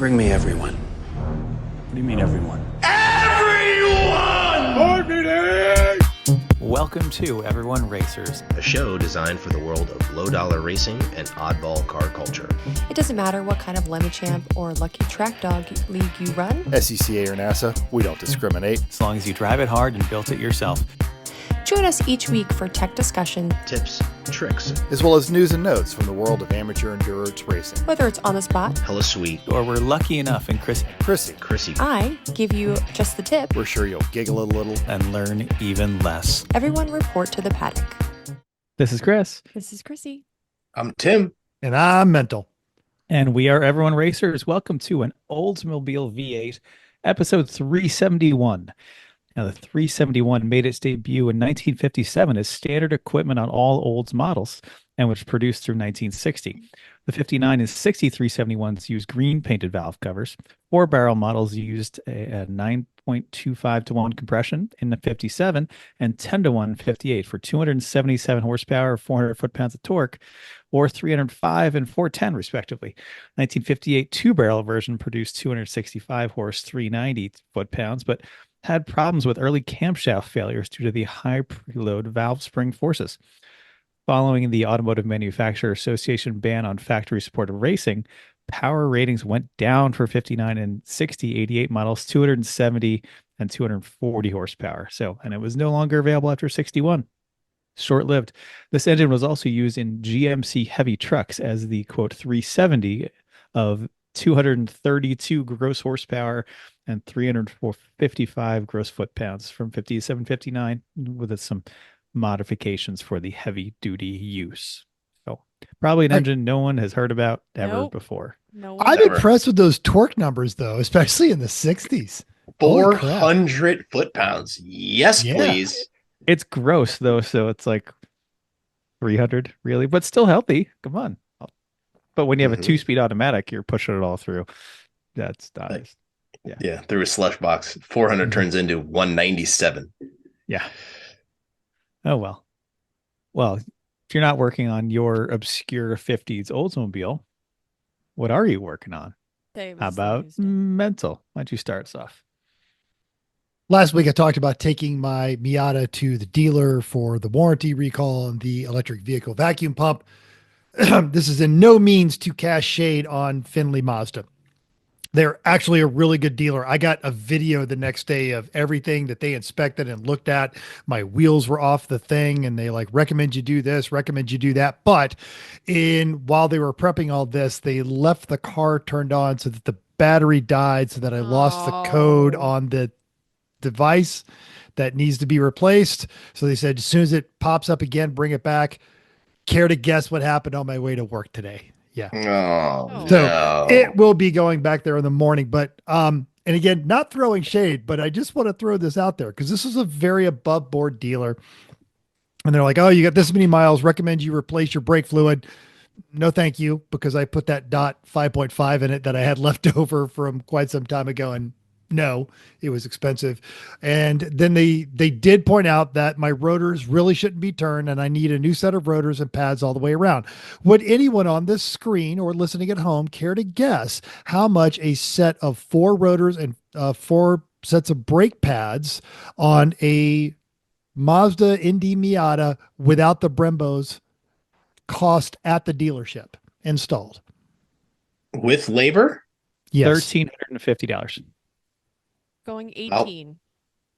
Bring me everyone. What do you mean, everyone? Welcome to Everyone Racers, a show designed for the world of low-dollar racing and oddball car culture. It doesn't matter what kind of Lemon Champ or Lucky Track Dog league you run. SCCA or NASA, we don't discriminate. as long as you drive it hard and built it yourself. Join us each week for tech discussion, Tips, tricks, As well as news and notes from the world of amateur endurance racing. whether it's on the spot. hella sweet, Or we're lucky enough and Chrissy, I give you just the tip. we're sure you'll giggle a little. and learn even less. Everyone report to the paddock. This is Chris, This is Chrissy. I'm Tim. And I'm mental. and we are Everyone Racers. Welcome to an Oldsmobile V8, episode 371. Now, the 371 made its debut in 1957 as standard equipment on all Olds models and was produced through 1960. The 59 and 60 371s used green painted valve covers. 4-barrel models used a 9.25 to 1 compression in the 57 and 10 to 1 58 for 277 horsepower, 400 foot-pounds of torque, or 305 and 410 respectively. 1958 2-barrel version produced 265 horse, 390 foot-pounds, but had problems with early camshaft failures due to the high preload valve spring forces. Following the Automotive Manufacturer Association ban on factory-supported racing, power ratings went down for 59 and 60 88 models, 270 and 240 horsepower. And it was no longer available after 61. Short-lived. This engine was also used in GMC heavy trucks as the, quote, 370 of 232 gross horsepower and 355 gross foot-pounds from 57 59 with some modifications for the heavy-duty use. So probably an engine no one has heard about ever before. No I'm impressed with those torque numbers, though, especially in the 60s. Holy crap. 400 foot-pounds. Yes, Yeah. please. It's gross, though, so it's like 300, really, but still healthy. Come on. But when you have a 2-speed automatic, you're pushing it all through. That's not. Yeah, through a slush box. 400 turns into 197. Yeah. Oh, well. Well, if you're not working on your obscure 50s Oldsmobile, what are you working on? How about mental? Why don't you start us off? Last week, I talked about taking my Miata to the dealer for the warranty recall on the electric vehicle vacuum pump. This is in no means to cast shade on Findlay Mazda. They're actually a really good dealer. I got a video the next day of everything that they inspected and looked at. My wheels were off the thing and they recommend you do this, recommend you do that. But while they were prepping all this, they left the car turned on so that the battery died, so that I lost the code on the device that needs to be replaced. So they said, as soon as it pops up again, bring it back. Care to guess what happened on my way to work today? Yeah. Oh, So no. it will be going back there in the morning, but, and again, not throwing shade, but I just want to throw this out there because this is a very above board dealer. And they're like, oh, you got this many miles, recommend you replace your brake fluid. No, thank you. Because I put that dot 5.5 in it that I had left over from quite some time ago. And no, it was expensive. And then they did point out that my rotors really shouldn't be turned and I need a new set of rotors and pads all the way around. Would anyone on this screen or listening at home care to guess how much a set of 4 rotors and 4 sets of brake pads on a Mazda Indy Miata without the Brembos cost at the dealership installed? With labor? Yes. $1,350. Going 18.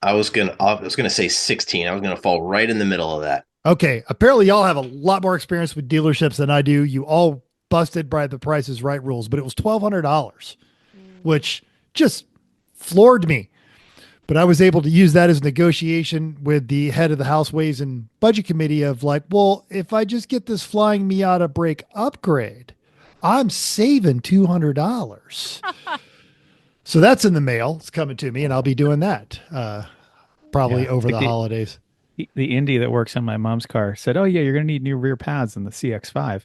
I was gonna say 16. I was gonna fall right in the middle of that. Okay. Apparently y'all have a lot more experience with dealerships than I do. You all busted by the Price is Right rules, but it was $1,200, which just floored me. But I was able to use that as negotiation with the head of the House Ways and Budget Committee of well, if I just get this Flying Miata brake upgrade, I'm saving $200. So that's in the mail. It's coming to me, and I'll be doing that probably over the holidays. The Indy that works on my mom's car said, oh, yeah, you're going to need new rear pads in the CX-5.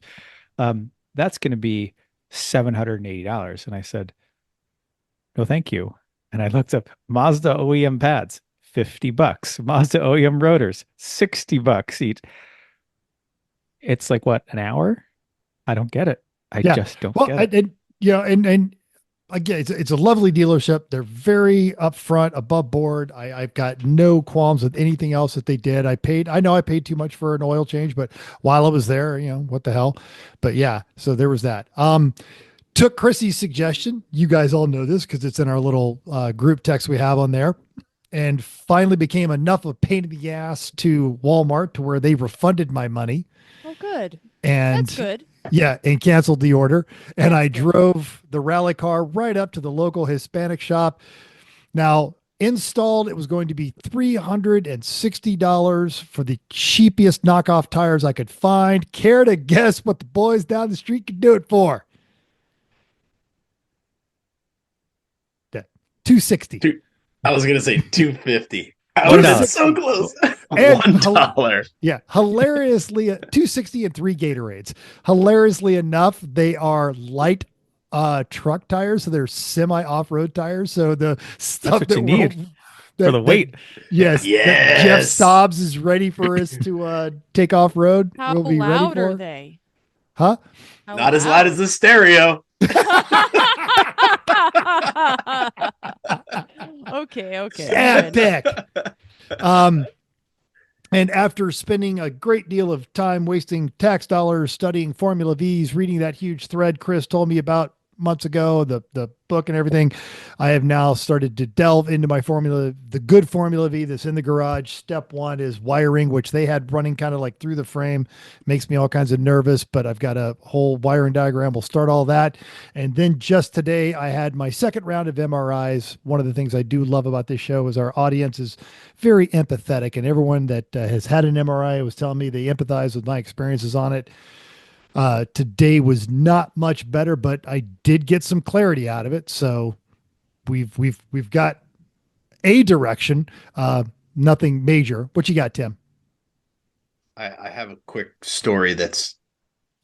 That's going to be $780. And I said, no, thank you. And I looked up Mazda OEM pads, $50. Mazda OEM rotors, $60 each. It's like, what, an hour? I don't get it. I just don't get it. And again, it's a lovely dealership. They're very upfront, above board. I've got no qualms with anything else that they did. I know I paid too much for an oil change, but while I was there, what the hell? But yeah, so there was that. Took Chrissy's suggestion. You guys all know this because it's in our little group text we have on there, and finally became enough of a pain in the ass to Walmart to where they refunded my money. Oh, good. And That's good. yeah, and canceled the order. And I drove the rally car right up to the local Hispanic shop. Now, installed, it was going to be $360 for the cheapest knockoff tires I could find. Care to guess what the boys down the street could do it for? $260. I was gonna say $250. I $1. was so close. And $1. Yeah, hilariously, $260 and 3 Gatorades. Hilariously enough, they are light truck tires, so they're semi off-road tires. So the stuff what you need for the weight. Yes, that Jeff Stobbs is ready for us to take off road. How we'll be loud ready for. are they? Huh? Not as loud as the stereo. Okay. Epic. And after spending a great deal of time wasting tax dollars studying Formula V's, reading that huge thread Chris told me about months ago, the book and everything, I have now started to delve into the good Formula V that's in the garage. Step one is wiring, which they had running kind of like through the frame. Makes me all kinds of nervous, but I've got a whole wiring diagram. We'll start all that. And then just today, I had my second round of MRIs. One of the things I do love about this show is our audience is very empathetic, and everyone that has had an MRI was telling me they empathize with my experiences on it. Today was not much better, but I did get some clarity out of it. So we've got a direction, nothing major. What you got, Tim? I have a quick story that's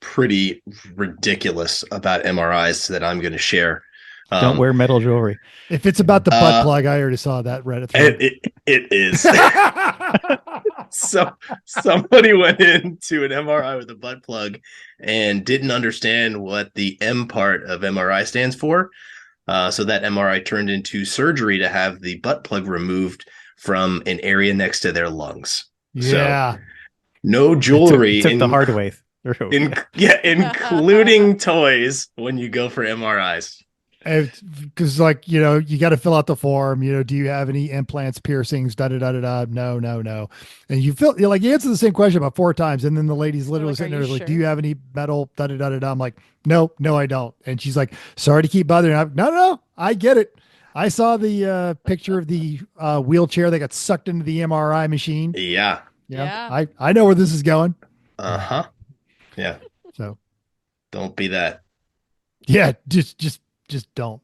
pretty ridiculous about MRIs that I'm going to share. Don't wear metal jewelry. If it's about the butt plug, I already saw that Reddit thread. It is. So somebody went into an MRI with a butt plug and didn't understand what the M part of MRI stands for. So that MRI turned into surgery to have the butt plug removed from an area next to their lungs. Yeah. So, no jewelry. Took the hard way through. Including toys when you go for MRIs. Because you got to fill out the form, do you have any implants, piercings, no. And you answer the same question about 4 times. And then the lady's literally sitting there like, do you have any metal, I'm like, no, I don't. And she's like, sorry to keep bothering. No, I get it. I saw the picture of the wheelchair that got sucked into the MRI machine. Yeah. I know where this is going. Uh-huh. Yeah. So don't be that. Yeah. Just don't.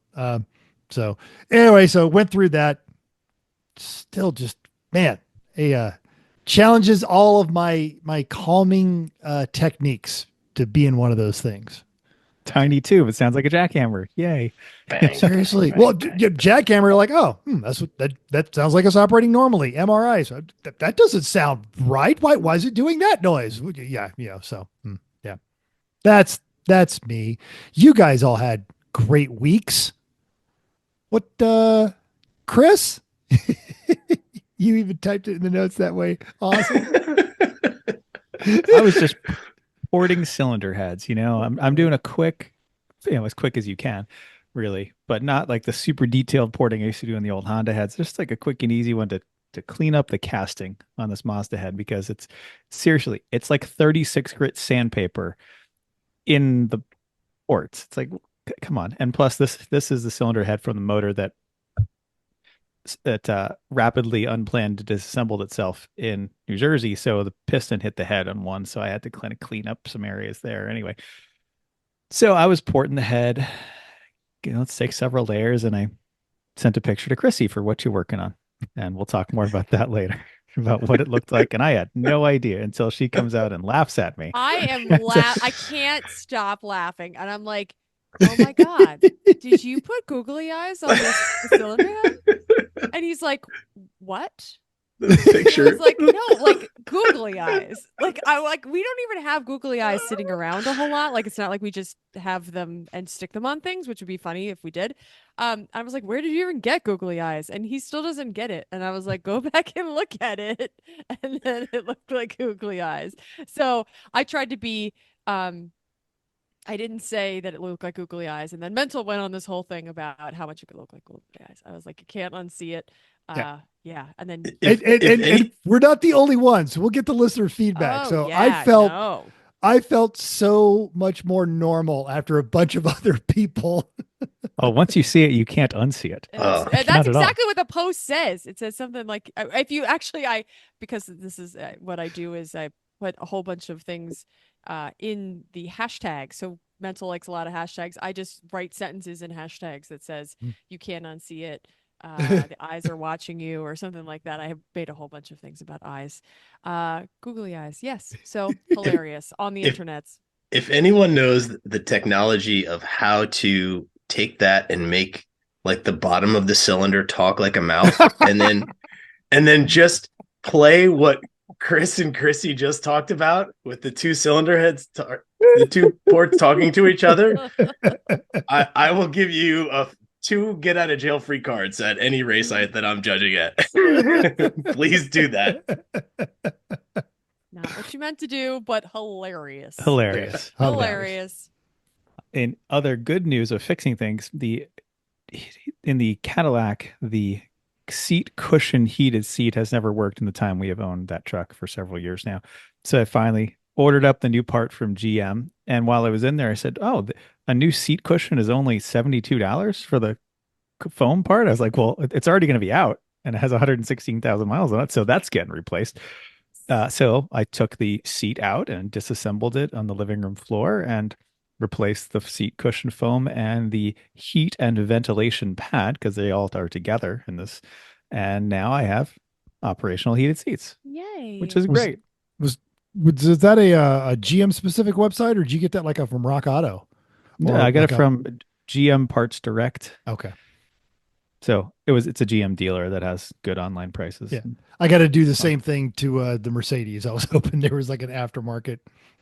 So anyway, so went through that. Still just, man, challenges all of my calming techniques to be in one of those things. Tiny tube. It sounds like a jackhammer. Yay. Bang. Seriously. Well, jackhammer, like, that's what that sounds like it's operating normally. MRI. So that doesn't sound right. Why is it doing that noise? Yeah. So yeah, that's me. You guys all had great weeks. What, Chris? You even typed it in the notes that way. Awesome. I was just porting cylinder heads. I'm doing a quick, as quick as you can, really, but not like the super detailed porting I used to do in the old Honda heads. Just like a quick and easy one to clean up the casting on this Mazda head, because it's like 36 grit sandpaper in the ports. It's like, come on. And plus this is the cylinder head from the motor that rapidly unplanned disassembled itself in New Jersey. So the piston hit the head on one. So I had to kind of clean up some areas there. Anyway, so I was porting the head. Let's take several layers, and I sent a picture to Chrissy for what you're working on. And we'll talk more about that later, about what it looked like. And I had no idea until she comes out and laughs at me. I can't stop laughing. And I'm like, oh my God, did you put googly eyes on this cylinder head? And he's like, what? The It picture. was like, no, like googly eyes. Like we don't even have googly eyes sitting around a whole lot. Like it's not like we just have them and stick them on things, which would be funny if we did. I was like, where did you even get googly eyes? And he still doesn't get it. And I was like, go back and look at it. And then it looked like googly eyes. So I tried to be I didn't say that it looked like googly eyes. And then Mental went on this whole thing about how much it could look like googly eyes. I was like, you can't unsee it. Yeah. And then And we're not the only ones. We'll get the listener feedback. oh, So yeah, no. I felt so much more normal after a bunch of other people. Oh, once you see it, you can't unsee it. Oh. And Not that's at all. exactly what the post says. It says something like, if you actually, because this is what I do is I put a whole bunch of things in the hashtag. So Mental likes a lot of hashtags. I just write sentences in hashtags that says, you can't unsee it. The eyes are watching you or something like that. I have made a whole bunch of things about eyes. Googly eyes. Yes. So hilarious on the internets. If anyone knows the technology of how to take that and make like the bottom of the cylinder talk like a mouth and then just play what Chris and Chrissy just talked about with the two cylinder heads, the two ports talking to each other, I will give you two get out of jail free cards at any race site that I'm judging at. Please do that. Not what you meant to do, but hilarious. Hilarious. Hilarious. In other good news of fixing things, in the Cadillac, the seat cushion heated seat has never worked in the time we have owned that truck for several years now. So I finally ordered up the new part from GM. And while I was in there, I said, oh, a new seat cushion is only $72 for the foam part. I was like, well, it's already going to be out and it has 116,000 miles on it. So that's getting replaced. So I took the seat out and disassembled it on the living room floor and replaced the seat cushion foam and the heat and ventilation pad because they all are together in this. And now I have operational heated seats, Yay. which is great. Was that a GM specific website, or did you get that from Rock Auto? No, I got it from GM Parts Direct. Okay. So it's a GM dealer that has good online prices. Yeah. I got to do the same thing to the Mercedes. I was hoping there was like an aftermarket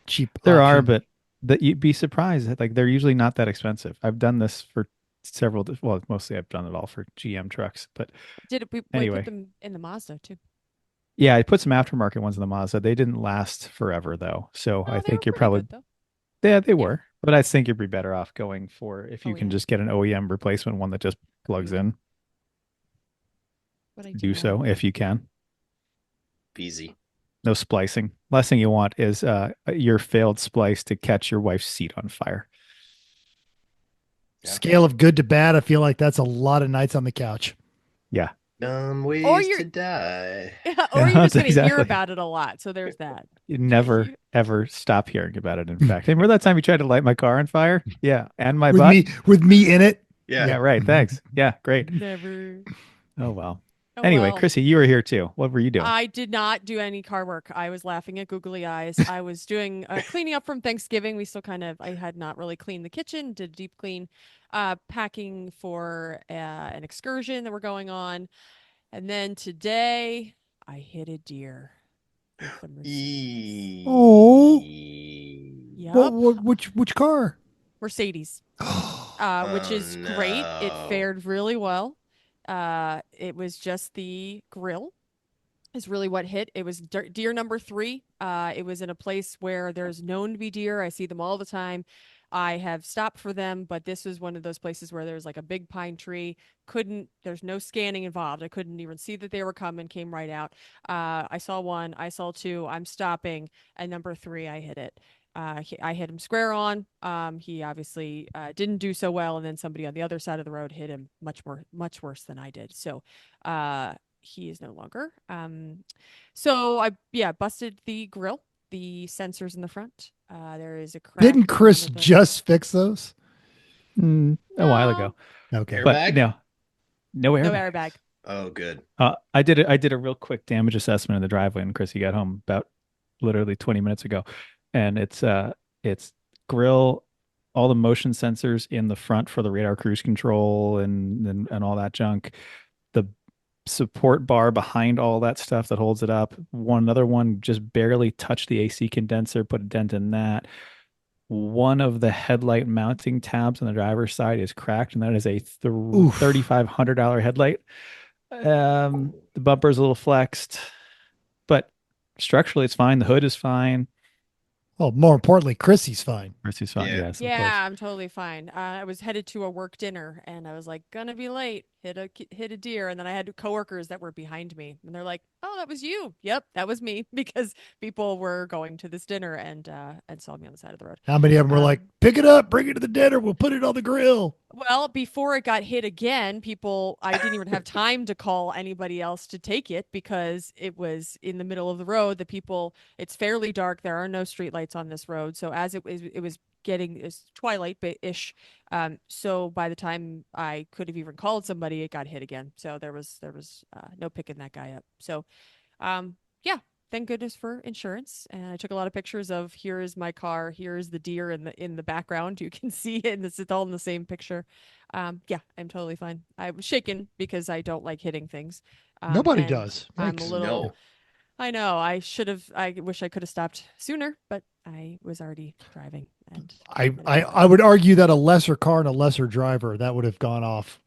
cheap. There option. are, but that you'd be surprised. Like they're usually not that expensive. I've done this for mostly I've done it all for GM trucks, but we anyway. put them in the Mazda too. Yeah, I put some aftermarket ones in the Mazda. They didn't last forever though. So I think you're probably good, yeah, they were. But I think you'd be better off going for if you can OEM. just get an OEM replacement one that just plugs in. Do so if you can. Easy. No splicing. Last thing you want is your failed splice to catch your wife's seat on fire. Yeah. Scale of good to bad. I feel like that's a lot of nights on the couch. Yeah. Dumb ways you're- to die. Yeah, or you're just going to Exactly. hear about it a lot. So there's that. You never ever stop hearing about it. In fact, remember that time you tried to light my car on fire? Yeah, and my butt. With me in it. Yeah, right. Thanks. Yeah, great. Never. Oh well. Oh, Anyway, well. Chrissy, you were here too. What were you doing? I did not do any car work. I was laughing at googly eyes. I was doing cleaning up from Thanksgiving. We still I had not really cleaned the kitchen, did a deep clean, packing for an excursion that we're going on. And then today I hit a deer. Oh. Yep. Which car? Mercedes, which is great. It fared really well. It was just the grill is really what hit. It was deer number 3. It was in a place where there's known to be deer. I see them all the time. I have stopped for them, but this was one of those places where there's like a big pine tree. There's no scanning involved. I couldn't even see that they were coming, came right out. I saw 1, I saw 2, I'm stopping. And number 3, I hit it. I hit him square on. He obviously didn't do so well, and then somebody on the other side of the road hit him much worse than I did. So he is no longer. So I busted the grill, the sensors in the front. There is a crack. Didn't Chris just fix those? A while ago. Okay, Airbag? But no airbag. No airbag. Oh, good. I did a real quick damage assessment in the driveway, and Chrissy got home about literally 20 minutes ago. And it's grill, all the motion sensors in the front for the radar cruise control and all that junk. The support bar behind all that stuff that holds it up. Another one just barely touched the AC condenser, put a dent in that. One of the headlight mounting tabs on the driver's side is cracked, and that is a $3,500 headlight. The bumper's a little flexed, but structurally it's fine. The hood is fine. Well, more importantly, Chrissy's fine. Chrissy's fine. Yeah. Yes, of course. Yeah, I'm totally fine. I was headed to a work dinner and I was like, gonna be late, hit a deer. And then I had coworkers that were behind me and they're like, oh, that was you. Yep, that was me, because people were going to this dinner and saw me on the side of the road. How many of them were like, pick it up, bring it to the dinner, we'll put it on the grill? Well, before it got hit again, I didn't even have time to call anybody else to take it because it was in the middle of the road. It's fairly dark. There are no streetlights on this road. So as it was getting twilight-ish. So by the time I could have even called somebody, it got hit again. So there was no picking that guy up. So, yeah. Thank goodness for insurance. And I took a lot of pictures of, here is my car, here is the deer in the background. You can see it, and it's all in the same picture. Yeah, I'm totally fine. I was shaken because I don't like hitting things. Nobody does. I'm a little. No. I know. I wish I could have stopped sooner, but I was already driving. And I would argue that a lesser car and a lesser driver, that would have gone off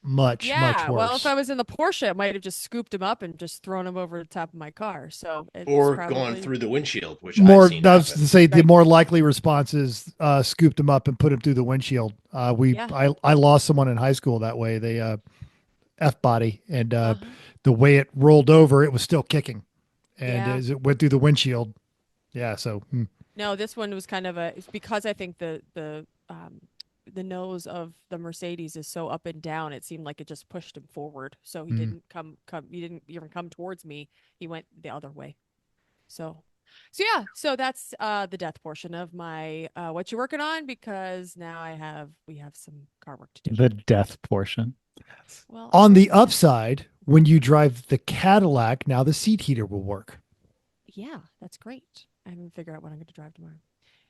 much worse. Well, if I was in the Porsche, I might have just scooped him up and just thrown him over the top of my car. So or gone through the windshield, which more. I've seen I was happen. to say the more likely response is scooped him up and put him through the windshield. I lost someone in high school that way. They F body, and the way it rolled over, it was still kicking, and as it went through the windshield, so. No, this one was kind of it's because I think the nose of the Mercedes is so up and down. It seemed like it just pushed him forward. So he didn't he didn't even come towards me. He went the other way. So yeah. So that's the death portion of my what you working on, because now we have some car work to do. The death portion. Well, on the upside, when you drive the Cadillac, now the seat heater will work. Yeah, that's great. I'm gonna figure out what I'm going to drive tomorrow.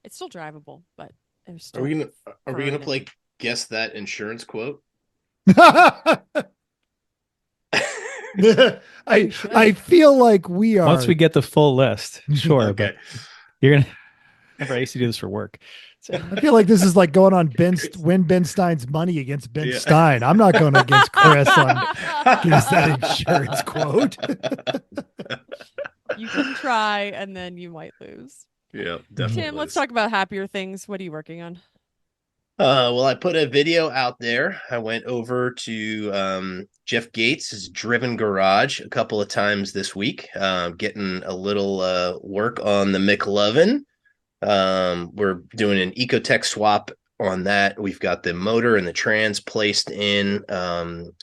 It's still drivable, but there's still. Are we gonna guess that insurance quote? I feel like we are. Once we get the full list, sure. Okay. But you're gonna. I used to do this for work. So I feel like this is like going on win Ben Stein's money against Ben Stein. I'm not going against Chris on against that insurance quote. You can try, and then you might lose. Yeah, definitely. Tim, let's talk about happier things. What are you working on? Well, I put a video out there. I went over to Jeff Gates' Driven Garage a couple of times this week, getting a little work on the McLovin. We're doing an Ecotech swap on that. We've got the motor and the trans placed in.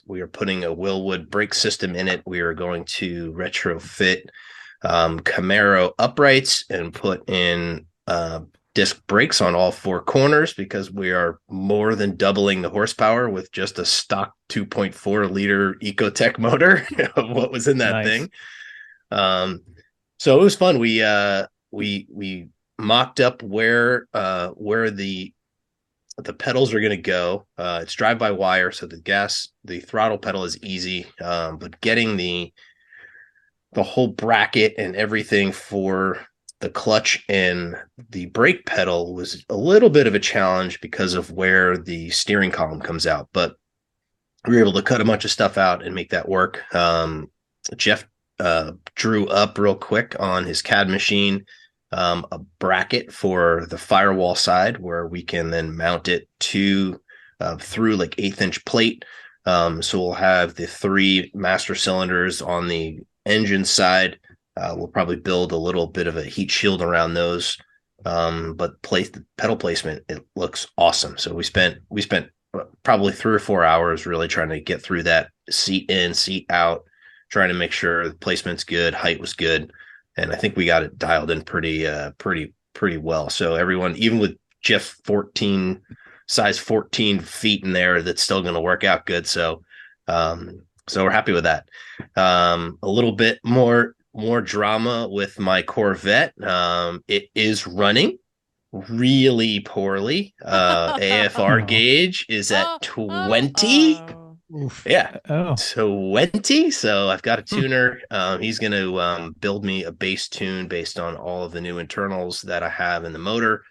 We are putting a Willwood brake system in it. We are going to retrofit Camaro uprights and put in disc brakes on all four corners, because we are more than doubling the horsepower with just a stock 2.4 liter Ecotech motor of what was in that thing. So it was fun. We mocked up where the pedals are going to go. It's drive by wire, so the throttle pedal is easy, but getting the whole bracket and everything for the clutch and the brake pedal was a little bit of a challenge because of where the steering column comes out, but we were able to cut a bunch of stuff out and make that work. Jeff drew up real quick on his CAD machine a bracket for the firewall side where we can then mount it through like 1/8-inch plate. So we'll have the 3 master cylinders on the engine side. We'll probably build a little bit of a heat shield around those, but the pedal placement, it looks awesome. So we spent probably 3 or 4 hours really trying to get through that, seat in, seat out, trying to make sure the placement's good, height was good, and I think we got it dialed in pretty well. So everyone, even with Jeff size 14 feet in there, that's still going to work out good. So we're happy with that. A little bit more drama with my Corvette. It is running really poorly. AFR gauge is at 20. Yeah. Oh, 20. So I've got a tuner. He's going to build me a base tune based on all of the new internals that I have in the motor,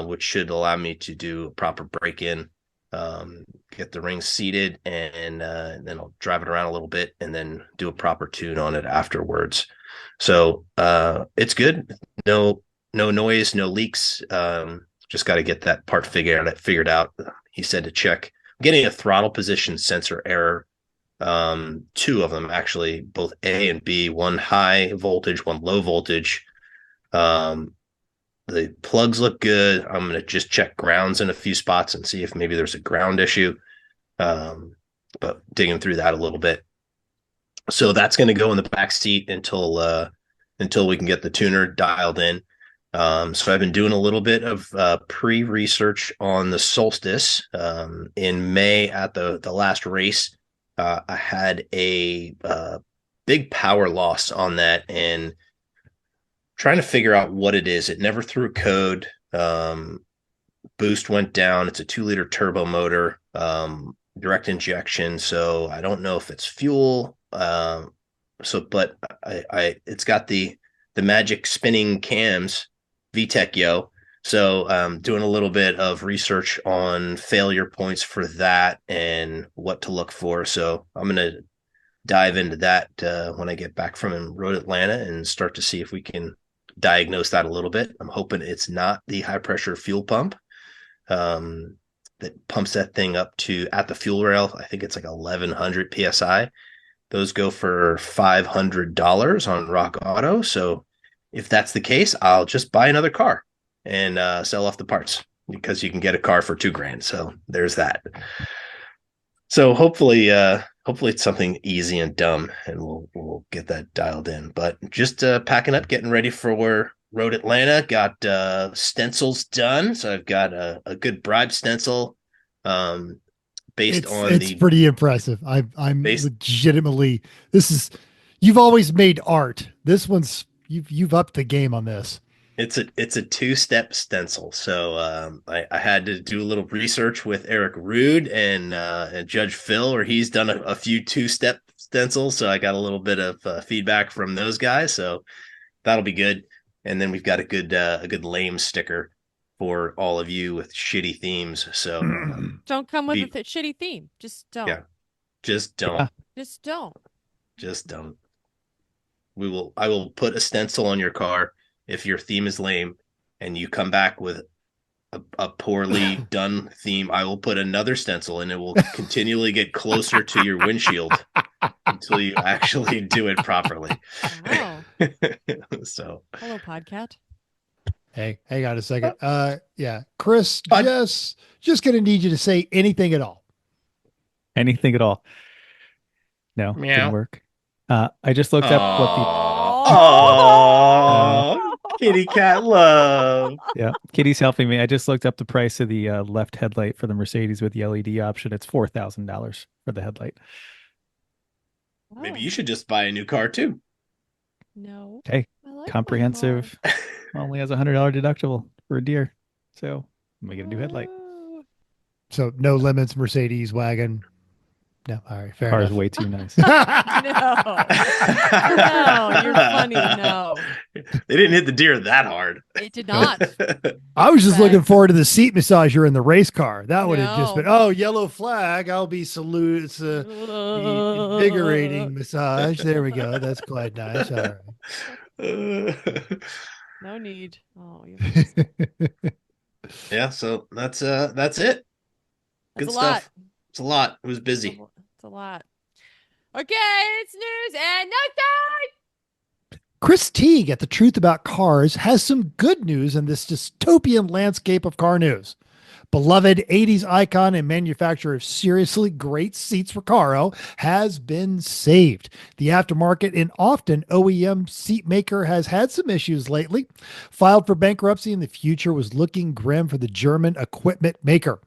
which should allow me to do a proper break-in, get the rings seated, and then I'll drive it around a little bit and then do a proper tune on it afterwards. So it's good. No noise, no leaks. Just got to get that part figured out. He said to check. I'm getting a throttle position sensor error. Two of them actually, both A and B. One high voltage, one low voltage. The plugs look good. I'm gonna just check grounds in a few spots and see if maybe there's a ground issue. But digging through that a little bit. So that's going to go in the back seat until we can get the tuner dialed in. So I've been doing a little bit of pre-research on the Solstice. In May at the last race, I had a big power loss on that and trying to figure out what it is. It never threw a code. Boost went down. It's a 2-liter turbo motor, direct injection. So I don't know if it's fuel. But it's got the magic spinning cams, VTEC Yo. So doing a little bit of research on failure points for that and what to look for. So I'm going to dive into that when I get back from Road Atlanta and start to see if we can diagnose that a little bit. I'm hoping it's not the high pressure fuel pump that pumps that thing up to at the fuel rail. I think it's like 1100 PSI. Those go for $500 on Rock Auto. So if that's the case, I'll just buy another car and sell off the parts because you can get a car for $2,000. So there's that. So hopefully it's something easy and dumb, and we'll get that dialed in. But just packing up, getting ready for Road Atlanta. Got stencils done, so I've got a good bribe stencil. It's pretty impressive. I'm legitimately, you've always made art. This one's you've upped the game on this. It's a 2-step stencil. So I had to do a little research with Eric Rude and Judge Phil, where he's done a few 2-step stencils. So I got a little bit of feedback from those guys. So that'll be good. And then we've got a good lame sticker for all of you with shitty themes. So don't come with a shitty theme. Just don't. Yeah. Just don't. Yeah. Just don't. Just don't. I will put a stencil on your car if your theme is lame and you come back with a poorly done theme. I will put another stencil and it will continually get closer to your windshield until you actually do it properly. Wow. So hello, Podcat. Hey, hang on a second. Yeah, Chris, just gonna need you to say anything at all. Anything at all? No, didn't work. I just looked up what the kitty cat love. Yeah, Kitty's helping me. I just looked up the price of the left headlight for the Mercedes with the LED option. It's $4,000 for the headlight. Maybe you should just buy a new car too. No. Hey, comprehensive. Only has $100 deductible for a deer. So I'm gonna get a new headlight. So no limits, Mercedes wagon. No, all right, fair enough. Car's way too nice. No, you're funny. No, they didn't hit the deer that hard. It did not. I was just looking forward to the seat massager in the race car. That would have just been, yellow flag. I'll be salute. It's a invigorating massage. There we go. That's quite nice. All right. No need. Oh, yeah. So that's it. Good stuff. It's a lot. It was busy. It's a lot. Okay, it's news and nothing. Chris Teague at The Truth About Cars has some good news in this dystopian landscape of car news. Beloved 80s icon and manufacturer of seriously great seats, Recaro, has been saved. The aftermarket and often OEM seat maker has had some issues lately. Filed for bankruptcy, and the future was looking grim for the German equipment maker.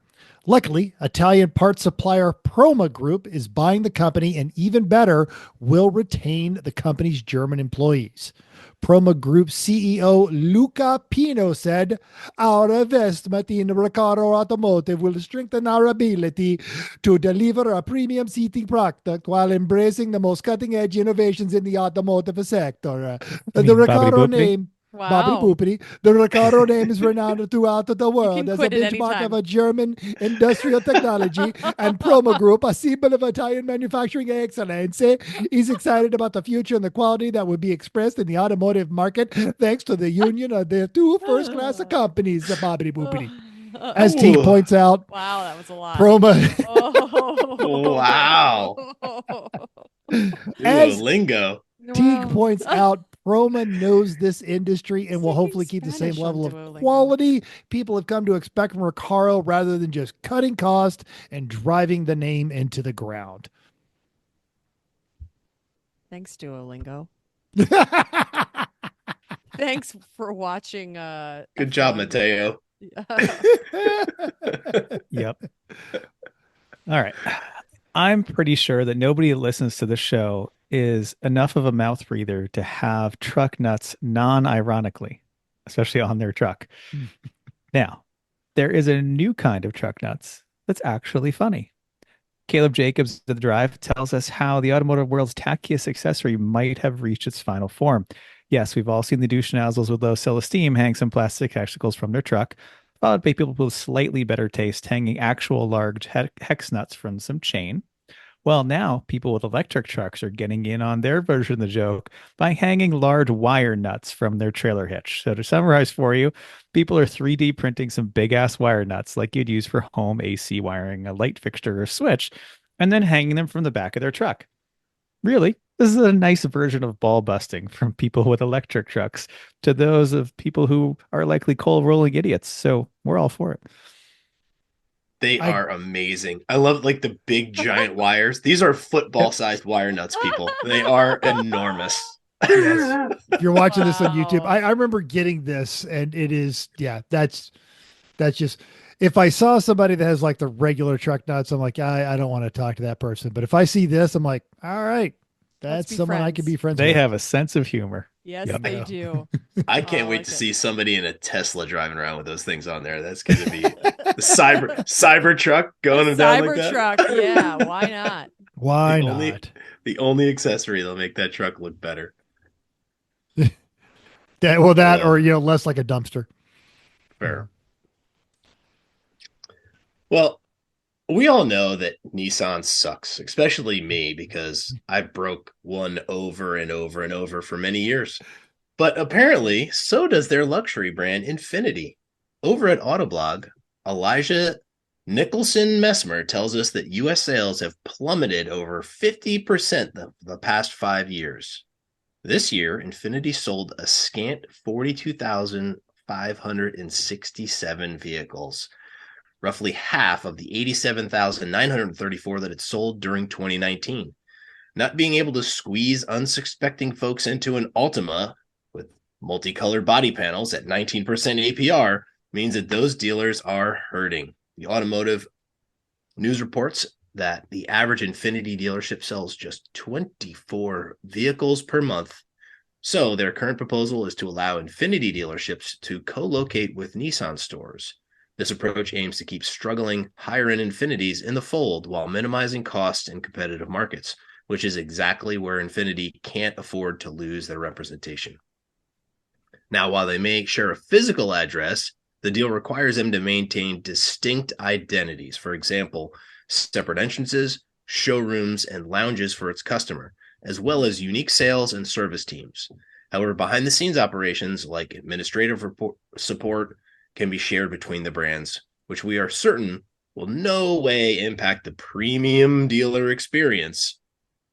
Luckily, Italian parts supplier Proma Group is buying the company and, even better, will retain the company's German employees. Proma Group CEO Luca Pino said, "Our investment in Recaro Automotive will strengthen our ability to deliver a premium seating product while embracing the most cutting-edge innovations in the automotive sector. You The mean Bobbity Recaro Boopity? name Bobbity Wow. Boopity. The Recaro name is renowned throughout the You world can as a quit at any benchmark of time. a German industrial technology, and Proma Group, a symbol of Italian manufacturing excellence, is excited about the future and the quality that will be expressed in the automotive market thanks to the union of the two first-class companies, Bobbity Boopity." As Teague Ooh. points out, Wow, that was a lot. Proma, Wow. as Duolingo. Teague Wow. points out, Proma knows this industry and will Speaking hopefully keep the same Spanish on level of Duolingo. quality people have come to expect from Recaro rather than just cutting cost and driving the name into the ground. Thanks, Duolingo. Thanks for watching. Good job, F1. Mateo. Yep. All right. I'm pretty sure that nobody that listens to the show is enough of a mouth breather to have truck nuts non-ironically, especially on their truck. Now, there is a new kind of truck nuts that's actually funny. Caleb Jacobs of the Drive tells us how the automotive world's tackiest accessory might have reached its final form. Yes, we've all seen the douche nozzles with low self-esteem hang some plastic icicles from their truck, followed by people with slightly better taste hanging actual large hex nuts from some chain. Well, now people with electric trucks are getting in on their version of the joke by hanging large wire nuts from their trailer hitch. So to summarize for you, people are 3D printing some big ass wire nuts like you'd use for home AC wiring, a light fixture or switch, and then hanging them from the back of their truck. Really, this is a nice version of ball busting from people with electric trucks to those of people who are likely coal rolling idiots. So we're all for it. They are amazing. I love like the big giant wires. These are football-sized wire nuts, people. They are enormous. Yes. If you're watching this on YouTube, Wow. I remember getting this, and it is, yeah, that's just, if I saw somebody that has like the regular truck nuts, I'm like, I don't want to talk to that person. But if I see this, I'm like, all right, Let's that's be someone I friends. can be friends They with. have a sense of humor. Yes, Yep. they Yeah. do. I can't I wait like to it. see somebody in a Tesla driving around with those things on there. That's going to be the cyber truck going down like that. Cybertruck. Yeah, why not? Why The not? only accessory that'll make that truck look better. That or, Uh, less like a dumpster. Fair. Well, we all know that Nissan sucks, especially me, because I broke one over and over and over for many years. But apparently, so does their luxury brand Infiniti. Over at Autoblog, Ellijah Nicholson-Messmer tells us that U.S. sales have plummeted over 50% the past 5 years. This year, Infiniti sold a scant 42,567 vehicles, roughly half of the 87,934 that it sold during 2019. Not being able to squeeze unsuspecting folks into an Altima with multicolored body panels at 19% APR means that those dealers are hurting. The Automotive News reports that the average Infiniti dealership sells just 24 vehicles per month. So their current proposal is to allow Infiniti dealerships to co-locate with Nissan stores. This approach aims to keep struggling higher-end Infinitis in the fold while minimizing costs in competitive markets, which is exactly where Infiniti can't afford to lose their representation. Now, while they may share a physical address, the deal requires them to maintain distinct identities. For example, separate entrances, showrooms, and lounges for its customer, as well as unique sales and service teams. However, behind-the-scenes operations like administrative support can be shared between the brands, which we are certain will no way impact the premium dealer experience.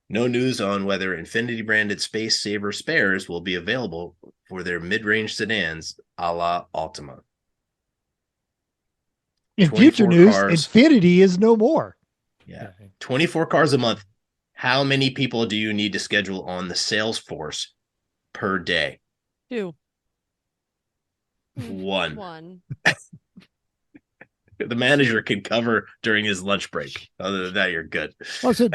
No news on whether Infiniti-branded Space Saver spares will be available for their mid-range sedans a la Altima. In future news, cars. Infiniti is no more. Yeah. 24 cars a month. How many people do you need to schedule on the sales force per day? 2. One. 1. The manager can cover during his lunch break. Other than that, you're good. Well, so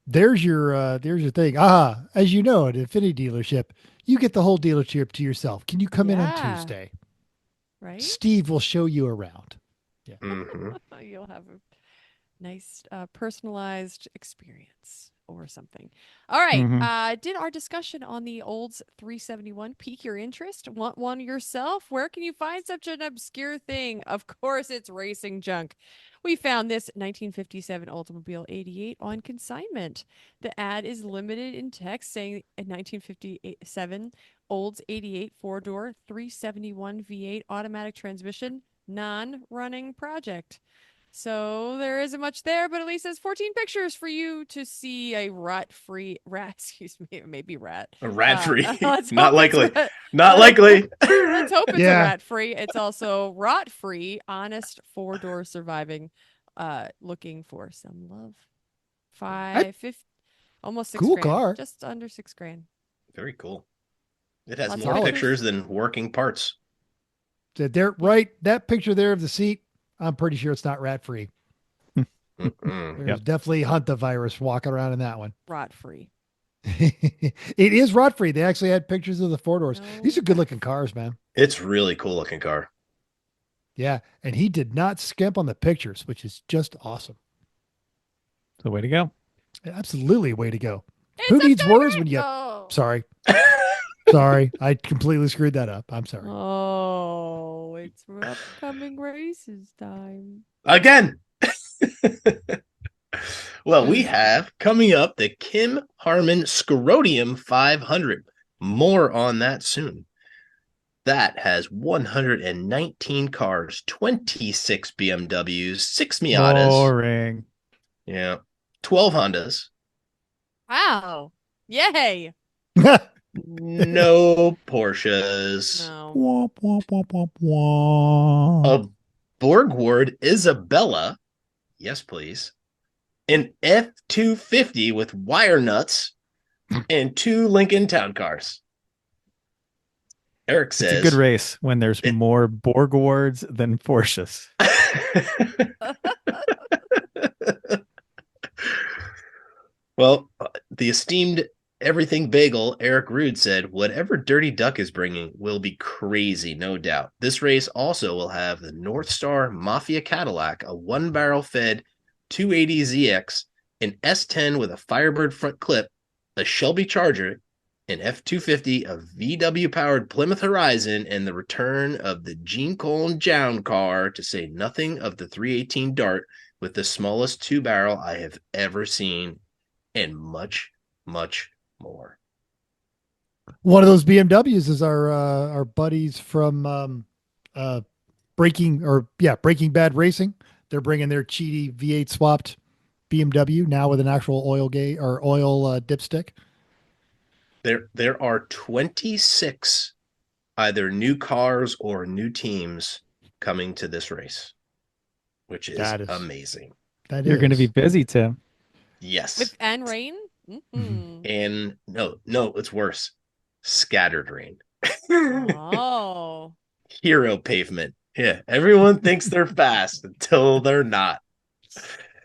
there's your thing. As you know, at Infiniti dealership, you get the whole dealership to yourself. Can you come in on Yeah. Tuesday? Right? Steve will show you around. Yeah. Mhm. You'll have a nice personalized experience or something. All right. Mhm. Did our discussion on the Olds 371 pique your interest? Want one yourself? Where can you find such an obscure thing? Of course, it's racing junk. We found this 1957 Oldsmobile 88 on consignment. The ad is limited in text saying a 1957 Olds 88 four-door 371 V8 automatic transmission non-running project. So there isn't much there, but at least there's 14 pictures for you to see a excuse me, maybe rat. A rat free. Let's Not hope it's likely. rat- Not let's- likely. Let's hope it's a Yeah. rat free. It's also rot free, honest, four-door surviving, looking for some love. Almost $6 Cool grand. car. Just under $6 grand. Very cool. It has Lots more of pictures pictures. than working parts. That picture there of the seat, I'm pretty sure it's not rat free. Mm-mm. There's definitely hantavirus walking around in that one. Rot free. It is rot free. They actually had pictures of the four doors. No These are good looking rat-free. cars, man. It's really cool looking car. Yeah. And he did not skimp on the pictures, which is just awesome. So way to go. Absolutely way to go. It's Who a needs words tiger- when you Oh. sorry. Sorry. I completely screwed that up. I'm sorry. Oh, it's upcoming races time. Again. Well, we have coming up the Kim Harmon Scrotium 500. More on that soon. That has 119 cars, 26 BMWs, 6 Miatas, Boring. yeah, 12 Hondas, Wow. Yay. no Porsches, No. Womp, womp, womp, womp, womp. a Borgward Isabella, yes please, an F-250 with wire nuts, and 2 Lincoln Town Cars. Eric says It's a good race when there's more Borg awards than Porsches. Well, the esteemed Everything Bagel, Eric Rude, said, whatever Dirty Duck is bringing will be crazy, no doubt. This race also will have the North Star Mafia Cadillac, a one-barrel fed 280ZX, an S10 with a Firebird front clip, a Shelby Charger, an F-250, a VW-powered Plymouth Horizon, and the return of the Gene Cole and Jown car, to say nothing of the 318 Dart with the smallest two-barrel I have ever seen, and much, much more. One of those BMWs is our buddies from Breaking Bad Racing. They're bringing their cheaty V8 swapped BMW now with an actual oil dipstick. There are 26 either new cars or new teams coming to this race, which is amazing. You're going to be busy, Tim. Yes. With and rain? Mm-hmm. And no, it's worse. Scattered rain. Oh. Hero pavement. Yeah. Everyone thinks they're fast until they're not.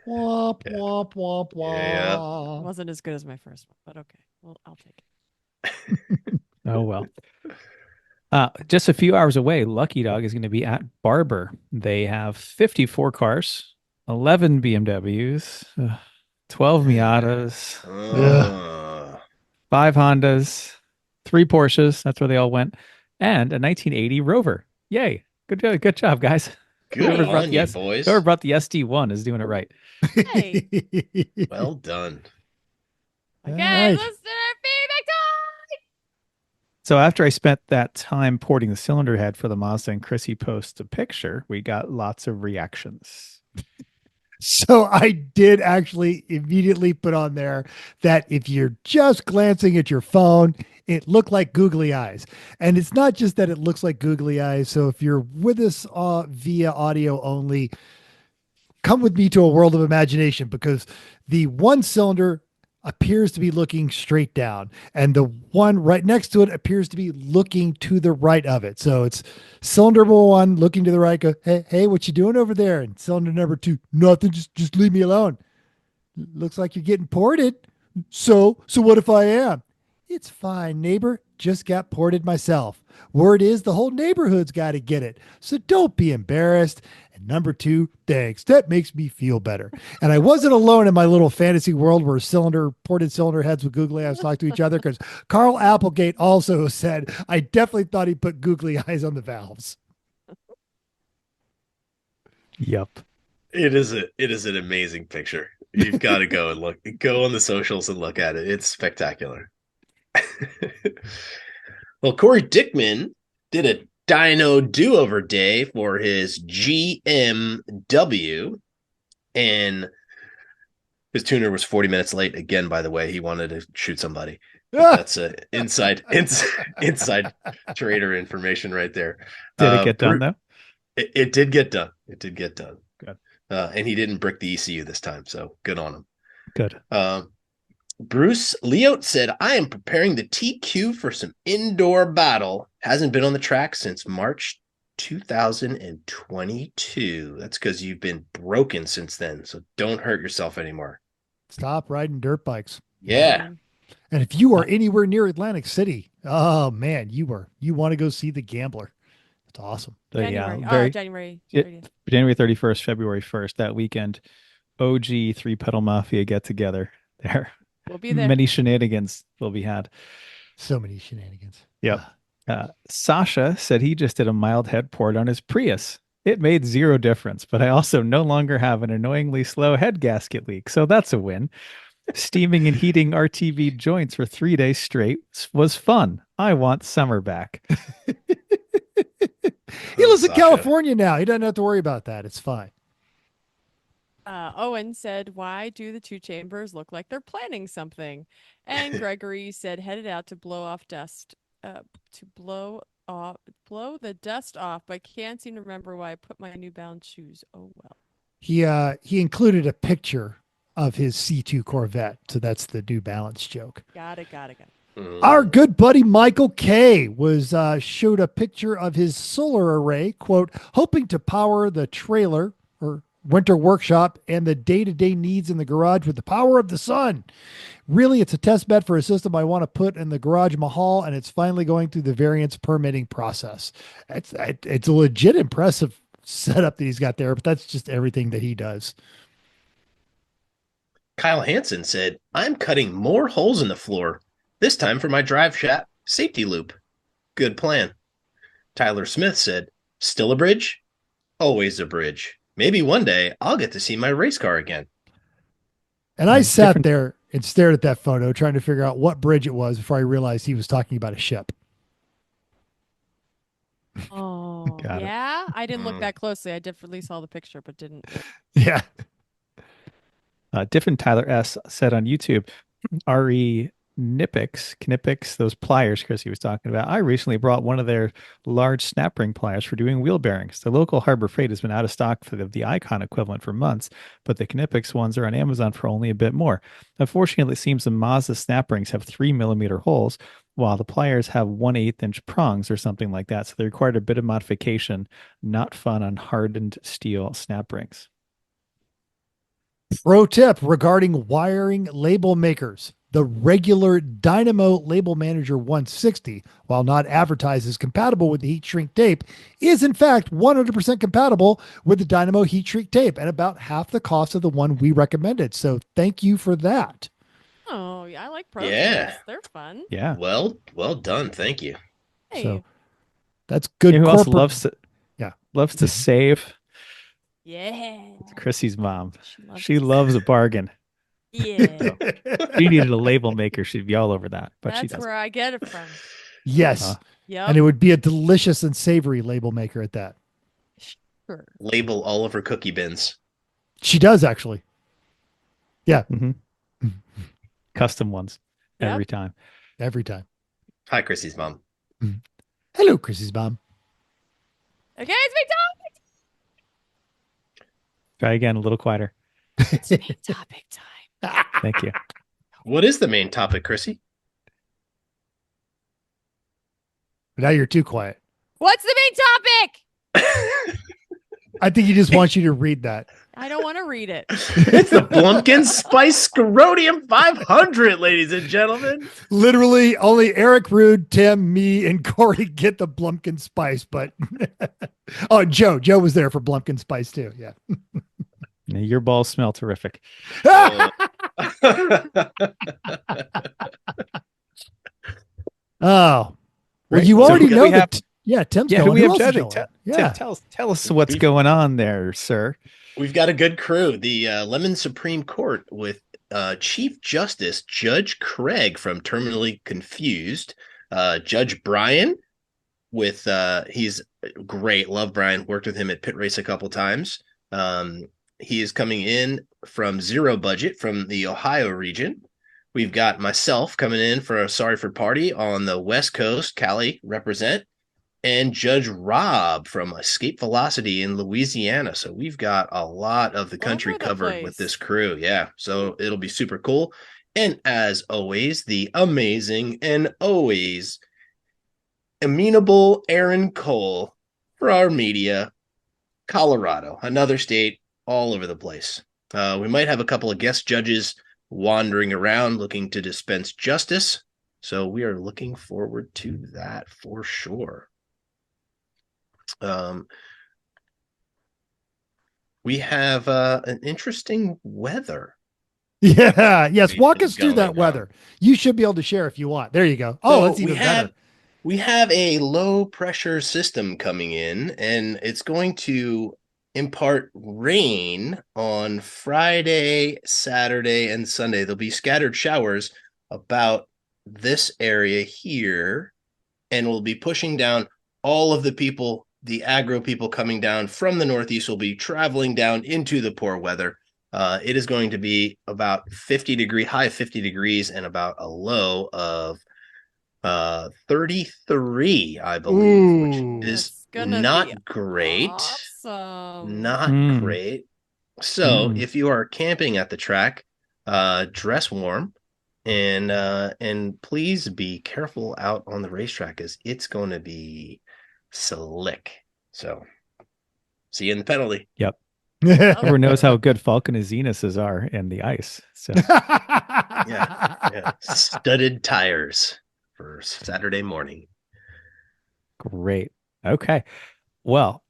Womp, womp, womp, womp. Yeah. It wasn't as good as my first one, but okay. Well, I'll take it. Oh, well. Just a few hours away, Lucky Dog is going to be at Barber. They have 54 cars, 11 BMWs, 12 Miatas, 5 Hondas, 3 Porsches. That's where they all went. And a 1980 Rover. Yay. Good job, guys. Good on you, boys. Whoever brought the SD1 is doing it right. Hey. Well done. Okay, Right. let's do our feedback time. So after I spent that time porting the cylinder head for the Mazda and Chrissy posts a picture, we got lots of reactions. So I did actually immediately put on there that if you're just glancing at your phone, it looked like googly eyes. And it's not just that it looks like googly eyes. So if you're with us via audio only, come with me to a world of imagination, because the one cylinder appears to be looking straight down, and the one right next to it appears to be looking to the right of it. So it's cylinder number one looking to the right, go, hey, what you doing over there? And cylinder number two, nothing, just leave me alone. Looks like you're getting ported. So what if I am? It's fine, neighbor. Just got ported myself. Word is the whole neighborhood's got to get it. So don't be embarrassed. And number two, thanks. That makes me feel better. And I wasn't alone in my little fantasy world where ported cylinder heads with googly eyes talk to each other, because Carl Applegate also said, I definitely thought he put googly eyes on the valves. Yep. It is an amazing picture. You've got to go on the socials and look at it. It's spectacular. Well, Corey Dickman did a dyno do-over day for his GMW, and his tuner was 40 minutes late again. By the way, he wanted to shoot somebody. That's inside trader information right there. Did it get done though? It did get done. It did get done. Good. And he didn't brick the ECU this time, so good on him. Good. Bruce Leote said, I am preparing the TQ for some indoor battle. Hasn't been on the track since March 2022. That's because you've been broken since then, so don't hurt yourself anymore. Stop riding dirt bikes. Yeah. And if you are anywhere near Atlantic City, oh man, you want to go see the Gambler. It's awesome. January. January 31st, February 1st, that weekend, OG Three Pedal Mafia get together there. We'll be there. Many shenanigans will be had. So many shenanigans. Yep. Sasha said he just did a mild head port on his Prius. It made zero difference, but I also no longer have an annoyingly slow head gasket leak, so that's a win. Steaming and heating RTV joints for 3 days straight was fun. I want summer back. He lives in California now. He doesn't have to worry about that. It's fine. Owen said, why do the two chambers look like they're planning something? And Gregory said, headed out to blow the dust off, but can't seem to remember why I put my New Balance shoes. Oh, well. He included a picture of his C2 Corvette. So that's the New Balance joke. Got it. Our good buddy Michael K was showed a picture of his solar array, quote, hoping to power the trailer or winter workshop and the day-to-day needs in the garage with the power of the sun. Really, it's a test bed for a system I want to put in the garage mahal, and it's finally going through the variance permitting process. It's a legit impressive setup that he's got there, but that's just everything that he does. Kyle Hansen said, I'm cutting more holes in the floor, this time for my drive shaft safety loop. Good plan. Tyler Smith said, still a bridge? Always a bridge. Maybe one day I'll get to see my race car again. And I sat there and stared at that photo, trying to figure out what bridge it was before I realized he was talking about a ship. Oh, yeah. I didn't look that closely. I definitely saw the picture, but didn't. Yeah. Different Tyler S said on YouTube, RE Knipex, those pliers Chrissy was talking about. I recently brought one of their large snap ring pliers for doing wheel bearings. The local Harbor Freight has been out of stock for the Icon equivalent for months, but the Knipex ones are on Amazon for only a bit more. Unfortunately, it seems the Mazda snap rings have 3mm holes, while the pliers have 1/8 inch prongs or something like that. So they required a bit of modification. Not fun on hardened steel snap rings. Pro tip regarding wiring label makers. The regular Dynamo Label Manager 160, while not advertised as compatible with the heat shrink tape, is in fact 100% compatible with the Dynamo heat shrink tape and about half the cost of the one we recommended. So thank you for that. Oh, yeah, I like Pro Yeah. tips. They're fun. Yeah. Well done. Thank you. Hey. So that's good. You know who else loves to Yeah. save? Yeah. Chrissy's mom. She loves a bargain. Yeah. She needed a label maker. She'd be all over that, but she That's doesn't. where I get it from. Yes. Yep. And it would be a delicious and savory label maker at that. Sure. Label all of her cookie bins. She does actually. Yeah. Mm-hmm. Custom ones every time. Every time. Hi, Chrissy's mom. Hello, Chrissy's mom. Okay, it's big time. Try again, a little quieter. It's big time. Thank you. What is the main topic, Chrissy? Now you're too quiet. What's the main topic? I think he just wants you to read that. I don't want to read it. It's the Blumpkin Spice Scrotium 500, ladies and gentlemen. Literally, only Eric, Rude, Tim, me, and Corey get the Blumpkin Spice. But oh, Joe was there for Blumpkin Spice too. Yeah. Your balls smell terrific. Oh, well, Right. you So already who know we have- that. Yeah, Tim's Yeah, going. who we Who have else is judging? going? Tim, tell us what's going on there, sir. We've got a good crew. The Lemon Supreme Court with Chief Justice Judge Craig from Terminally Confused, Judge Brian with he's great. Love Brian. Worked with him at Pit Race a couple times. He is coming in from Zero Budget from the Ohio region. We've got myself coming in for a Sorry for Party on the West Coast, Cali represent, and Judge Rob from Escape Velocity in Louisiana. So we've got a lot of the country covered with this crew. Yeah. So it'll be super cool. And as always, the amazing and always amenable Aaron Cole for our media, Colorado, another state all over the place. We might have a couple of guest judges wandering around looking to dispense justice. So we are looking forward to that for sure. We have an interesting weather. Yeah. Yes. Walk us through that on. weather. You should be able to share if you want. There you go. Oh, So that's even better. We have a low pressure system coming in, and it's going to impart rain on Friday, Saturday, and Sunday. There'll be scattered showers about this area here, and we'll be pushing down all of the people. The aggro people coming down from the Northeast will be traveling down into the poor weather. It is going to be about 50 high 50 degrees and about a low of 33, I believe, which is not great. Awesome. Not great. So if you are camping at the track, dress warm and please be careful out on the racetrack as it's going to be slick. So see you in the penalty. Yep. Everyone knows how good Falcon and Zenuses are in the ice. So yeah. Studded tires for Saturday morning. Great. Okay. Well,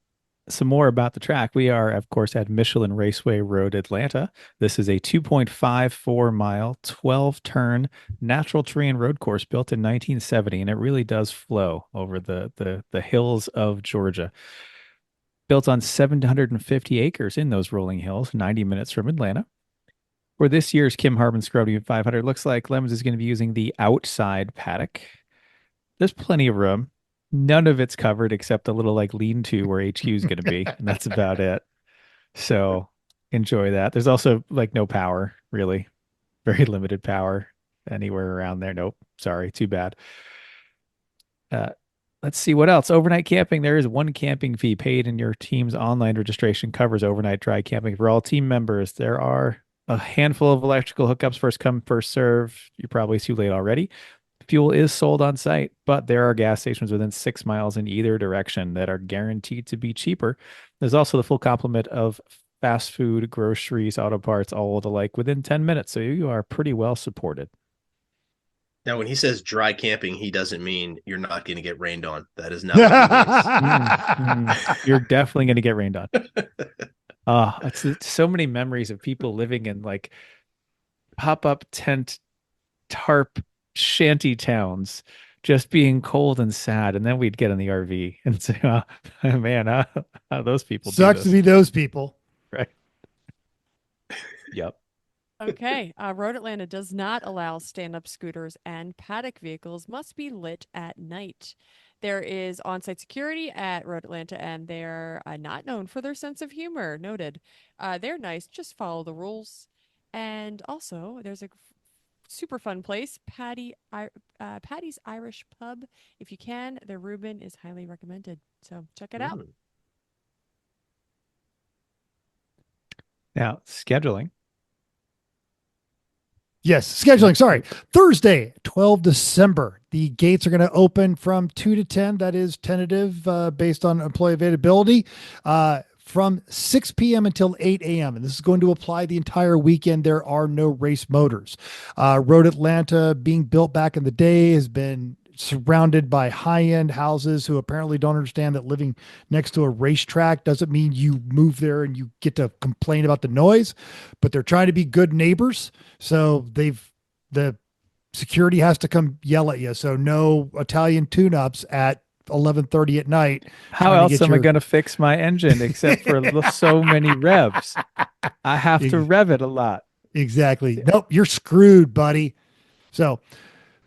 some more about the track. We are, of course, at Michelin Raceway Road, Atlanta. This is a 2.54 mile, 12 turn natural terrain road course built in 1970, and it really does flow over the hills of Georgia. Built on 750 acres in those rolling hills, 90 minutes from Atlanta. For this year's Kim Harbin Scrotium 500, looks like Lemons is going to be using the outside paddock. There's plenty of room. None of it's covered except a little like lean-to where HQ is going to be, and that's about it. So enjoy that. There's also like no power, really. Very limited power anywhere around there. Nope. Sorry. Too bad. Let's see what else. Overnight camping. There is one camping fee paid, and your team's online registration covers overnight dry camping for all team members. There are a handful of electrical hookups, first come, first serve. You're probably too late already. Fuel is sold on site, but there are gas stations within 6 miles in either direction that are guaranteed to be cheaper. There's also the full complement of fast food, groceries, auto parts, all the like within 10 minutes. So you are pretty well supported. Now, when he says dry camping, he doesn't mean you're not going to get rained on. That is not what he means. You're definitely going to get rained on. It's so many memories of people living in like pop-up tent tarp shanty towns, just being cold and sad, and then we'd get in the RV and say, "Oh man, how those people sucks to be those people." Right? Yep. Okay. Road Atlanta does not allow stand-up scooters, and paddock vehicles must be lit at night. There is on-site security at Road Atlanta, and they're not known for their sense of humor. Noted. They're nice. Just follow the rules. And also, there's a super fun place, Patty's Irish Pub. If you can, their Reuben is highly recommended. So check it out. Now, scheduling. Yes, scheduling. Sorry. Thursday, 12 December. The gates are going to open from 2 to 10. That is tentative based on employee availability. From 6 p.m. until 8 a.m. And this is going to apply the entire weekend. There are no race motors. Road Atlanta, being built back in the day, has been surrounded by high-end houses who apparently don't understand that living next to a racetrack doesn't mean you move there and you get to complain about the noise, but they're trying to be good neighbors. So the security has to come yell at you. So no Italian tune-ups at 11:30 at night. How else am I going to fix my engine except for so many revs? I have to rev it a lot. Exactly. Nope, you're screwed, buddy. So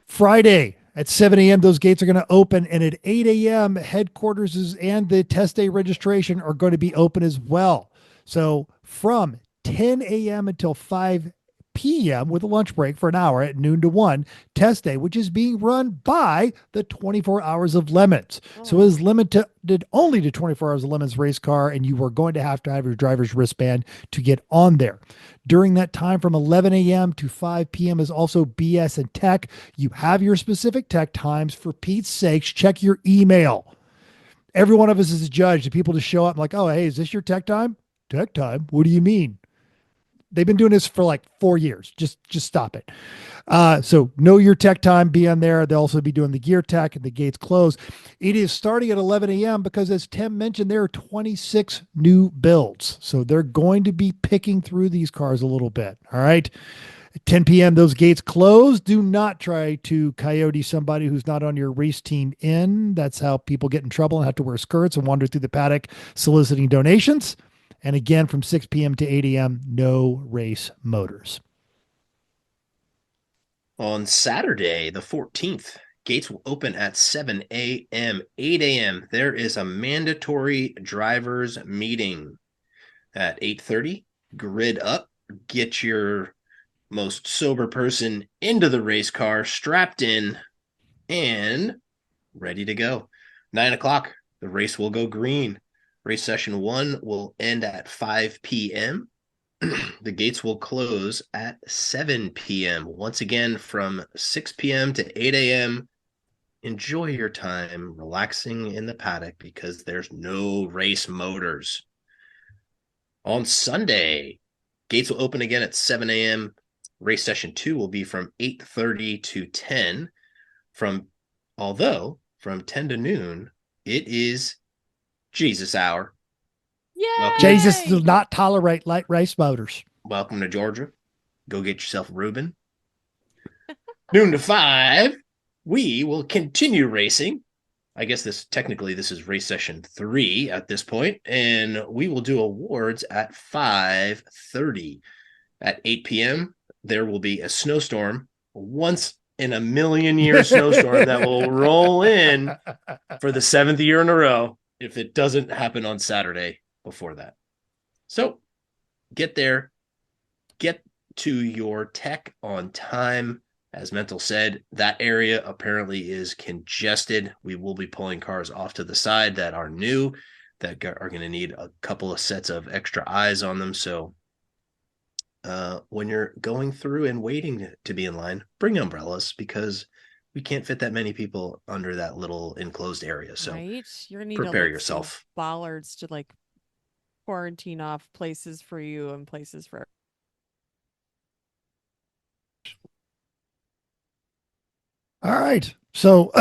Friday at 7 a.m., those gates are going to open. And at 8 a.m., headquarters and the test day registration are going to be open as well. So from 10 a.m. until 5 p.m. with a lunch break for an hour at noon to 1, test day, which is being run by the 24 Hours of Lemons. So it is limited only to 24 Hours of Lemons race car, and you are going to have your driver's wristband to get on there. During that time from 11 a.m. to 5 p.m. is also BS and tech. You have your specific tech times. For Pete's sakes, check your email. Every one of us is a judge. The people to show up like, oh, hey, is this your tech time? Tech time? What do you mean? They've been doing this for like 4 years. Just stop it. So know your tech time, be on there. They'll also be doing the gear tech and the gates close. It is starting at 11 a.m. because as Tim mentioned, there are 26 new builds. So they're going to be picking through these cars a little bit. All right. At 10 p.m., those gates close. Do not try to coyote somebody who's not on your race team in. That's how people get in trouble and have to wear skirts and wander through the paddock soliciting donations. And again, from 6 p.m. to 8 a.m., no race motors. On Saturday, the 14th, gates will open at 7 a.m., 8 a.m. There is a mandatory drivers meeting at 8:30. Grid up, get your most sober person into the race car, strapped in, and ready to go. 9 o'clock, the race will go green. Race session 1 will end at 5 p.m. The gates will close at 7 p.m. Once again, from 6 p.m. to 8 a.m., enjoy your time relaxing in the paddock because there's no race motors. On Sunday, gates will open again at 7 a.m. Race session 2 will be from 8:30 to 10. Although from 10 to noon, it is Jesus hour. Yeah. Jesus does not tolerate light race motors. Welcome to Georgia. Go get yourself a Reuben. Noon to 5, we will continue racing. I guess this is race session 3 at this point, and we will do awards at 5:30. At 8 p.m., there will be a snowstorm, once in a million year snowstorm that will roll in for the 7th year in a row if it doesn't happen on Saturday before that. So get there, get to your tech on time. As Mental said, that area apparently is congested. We will be pulling cars off to the side that are new, that are going to need a couple of sets of extra eyes on them. So when you're going through and waiting to be in line, bring umbrellas because we can't fit that many people under that little enclosed area. So right? You're gonna need prepare yourself. Bollards to like quarantine off places for you and places for. All right. So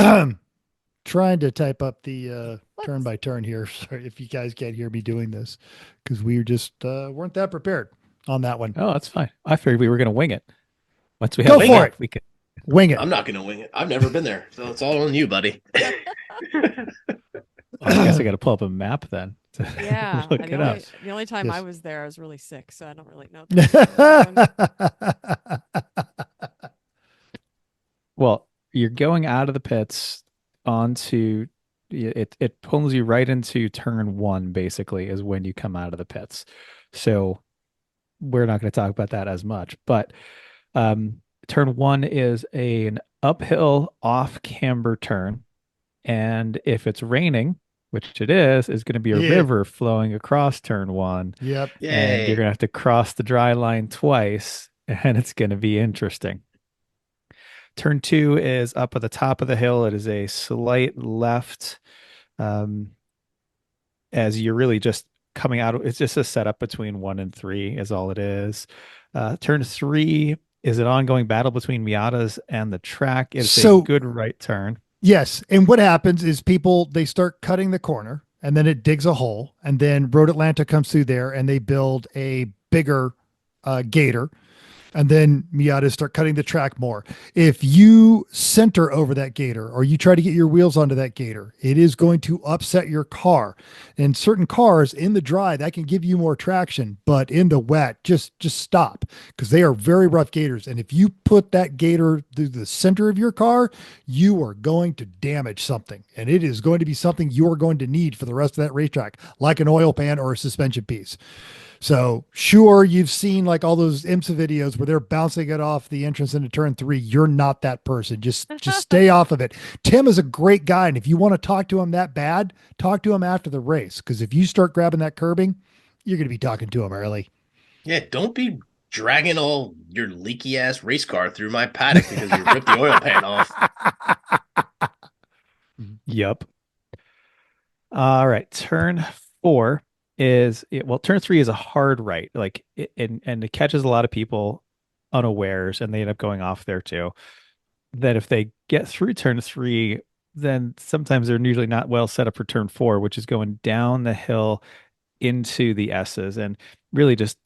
trying to type up the turn by turn here. Sorry if you guys can't hear me doing this because we just weren't that prepared on that one. Oh, that's fine. I figured we were going to wing it. Once we Go have for it. We can wing it. I'm not going to wing it. I've never been there. So it's all on you, buddy. I guess I got to pull up a map then. Yeah. Look it up. The only time Yes. I was there, I was really sick, so I don't really know. Well, you're going out of the pits onto it pulls you right into turn 1 basically is when you come out of the pits. So we're not going to talk about that as much, but turn 1 is an uphill off camber turn, and if it's raining, which it is going to be a river flowing across turn 1. Yep. And you're going to have to cross the dry line twice and it's going to be interesting. Turn two is up at the top of the hill. It is a slight left, um, as you're really just coming out. It's just a setup between 1 and 3 is all it is. Turn three is an ongoing battle between Miatas and the track. It's a So good right turn. yes, and what happens is people they start cutting the corner, and then it digs a hole, and then Road Atlanta comes through there, and they build a bigger gator, and then Miatas start cutting the track more. If you center over that gator or you try to get your wheels onto that gator, it is going to upset your car. And certain cars in the dry that can give you more traction, but in the wet, just stop because they are very rough gators. And if you put that gator through the center of your car, you are going to damage something, and it is going to be something you are going to need for the rest of that racetrack, like an oil pan or a suspension piece. So sure, you've seen like all those IMSA videos where they're bouncing it off the entrance into turn three. You're not that person. Just stay off of it. Tim is a great guy, and if you want to talk to him that bad, talk to him after the race. Because if you start grabbing that curbing, you're going to be talking to him early. Yeah, don't be dragging all your leaky ass race car through my paddock because you ripped the oil pan off. Yep. All right. Turn four turn three is a hard right. And it catches a lot of people unawares and they end up going off there too. That if they get through turn three, then sometimes they're usually not well set up for turn four, which is going down the hill into the S's. And really just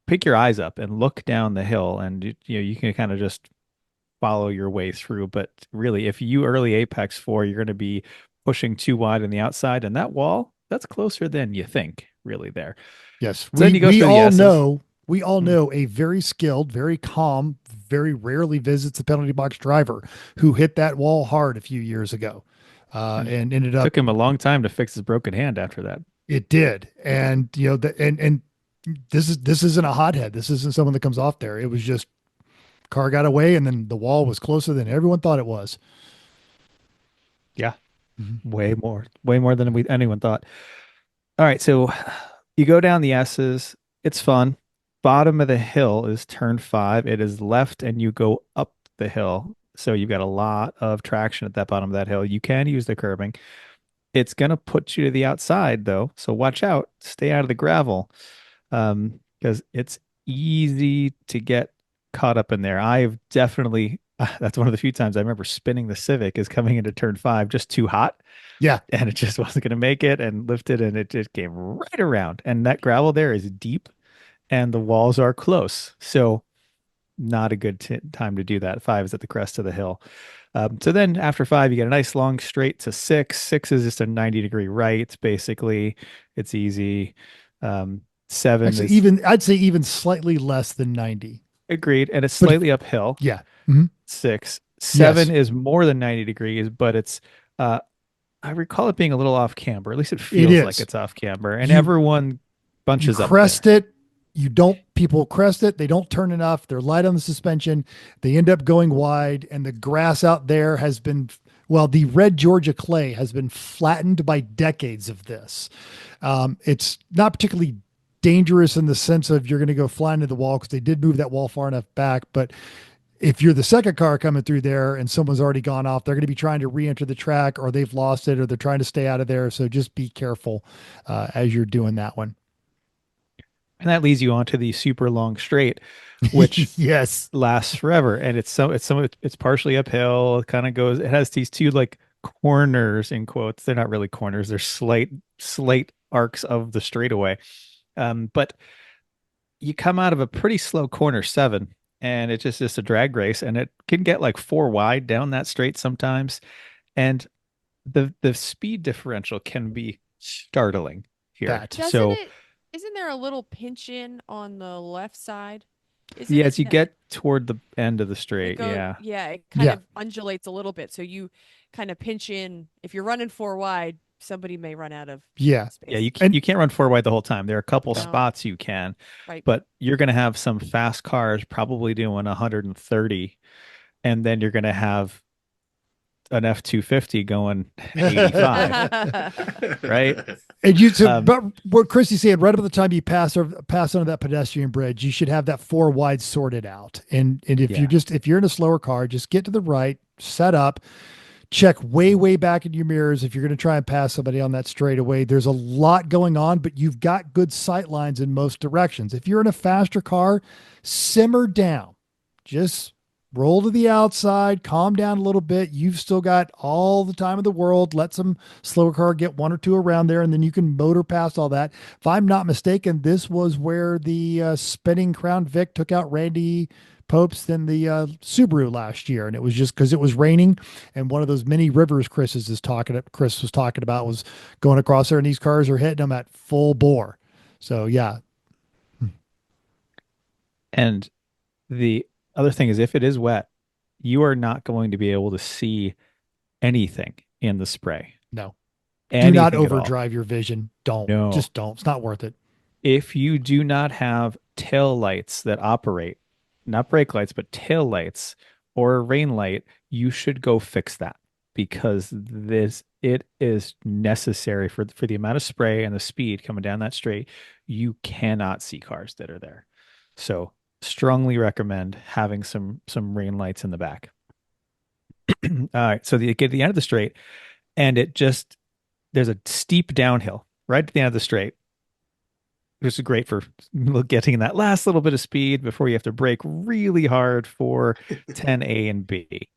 pick your eyes up and look down the hill, and you can kind of just follow your way through. But really, if you early apex four, you're going to be pushing too wide on the outside, and that wall that's closer than you think. Really, there. Yes, So then you go we through the all S's. know we all know a very skilled, very calm, very rarely visits the penalty box driver who hit that wall hard a few years ago, and ended up. Took him a long time to fix his broken hand after that. It did, and and this isn't a hothead. This isn't someone that comes off there. It was just car got away, and then the wall was closer than everyone thought it was. Yeah, way more than anyone thought. All right, so you go down the S's. It's fun. Bottom of the hill is turn five. It is left, and you go up the hill. So you've got a lot of traction at that bottom of that hill. You can use the curbing. It's going to put you to the outside, though. So watch out. Stay out of the gravel, because it's easy to get caught up in there. I've definitely, that's one of the few times I remember spinning the Civic is coming into turn five, just too hot. Yeah. And it just wasn't going to make it and lifted, and it just came right around. And that gravel there is deep and the walls are close. So not a good time to do that. Five is at the crest of the hill. So then after five, you get a nice long straight to six. Six is just a 90-degree right, basically. It's easy. Seven Actually, is I'd say even slightly less than 90. agreed, and it's slightly uphill. Yeah. Mm-hmm. Six. Seven Yes. is more than 90 degrees, but it's I recall it being a little off camber. At least it feels like it's off camber, and everyone bunches up crest there. it. People crest it. They don't turn enough. They're light on the suspension. They end up going wide, and the grass out there has been, well, the red Georgia clay has been flattened by decades of this. It's not particularly dangerous in the sense of you're going to go flying into the wall because they did move that wall far enough back. But if you're the second car coming through there and someone's already gone off, they're going to be trying to re-enter the track, or they've lost it, or they're trying to stay out of there. So just be careful as you're doing that one. And that leads you on to the super long straight, which yes lasts forever. And it's partially uphill. It kind of goes, it has these two like corners in quotes. They're not really corners. They're slight arcs of the straightaway. But you come out of a pretty slow corner seven, and it's just a drag race, and it can get like four wide down that straight sometimes. And the speed differential can be startling here. Isn't there a little pinch in on the left side? As you get toward the end of the straight, yeah. Yeah, it kind of undulates a little bit. So you kind of pinch in. If you're running four wide, somebody may run out of space. Yeah, you can't run four wide the whole time. There are a couple spots you can, right, but you're going to have some fast cars probably doing 130, and then you're going to have an F-250 going 85, right? And but what Chrissy's saying, right up at the time you pass onto that pedestrian bridge, you should have that 4 wide sorted out. And if you're in a slower car, just get to the right, set up, check way back in your mirrors if you're going to try and pass somebody on that straightaway. There's a lot going on, but you've got good sight lines in most directions. If you're in a faster car, simmer down. Just roll to the outside, calm down a little bit. You've still got all the time in the world. Let some slower car get 1 or 2 around there, and then you can motor past all that. If I'm not mistaken, this was where the spinning Crown Vic took out Randy Popes in the Subaru last year, and it was just because it was raining, and one of those mini rivers Chris was talking about was going across there, and these cars are hitting them at full bore. So yeah. And the other thing is, if it is wet, you are not going to be able to see anything in the spray. No. Anything do not at all. overdrive your vision. Don't. No. Just don't. It's not worth it. If you do not have tail lights that operate, not brake lights, but tail lights or a rain light, you should go fix that, because it is necessary for the amount of spray and the speed coming down that straight. You cannot see cars that are there. So strongly recommend having some rain lights in the back. All right, so you get to the end of the straight, and there's a steep downhill right at the end of the straight. This is great for getting that last little bit of speed before you have to brake really hard for 10A and B.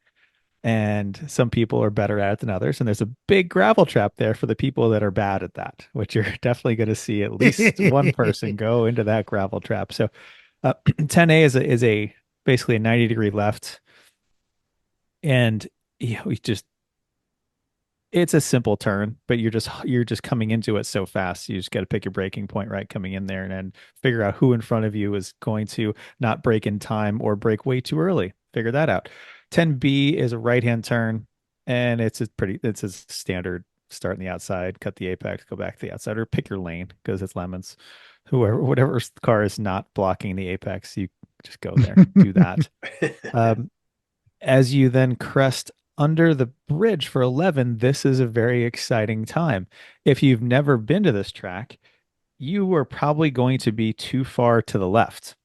And some people are better at it than others. And there's a big gravel trap there for the people that are bad at that, which you're definitely going to see at least one person go into that gravel trap. So 10A is basically a 90-degree left. And it's a simple turn, but you're just coming into it so fast. You just got to pick your braking point right coming in there, and then figure out who in front of you is going to not brake in time or brake way too early. Figure that out. 10B is a right-hand turn, and it's a standard start on the outside, cut the apex, go back to the outside, or pick your lane because it's lemons. Whatever car is not blocking the apex, you just go there, do that. As you then crest under the bridge for 11, this is a very exciting time. If you've never been to this track, you are probably going to be too far to the left.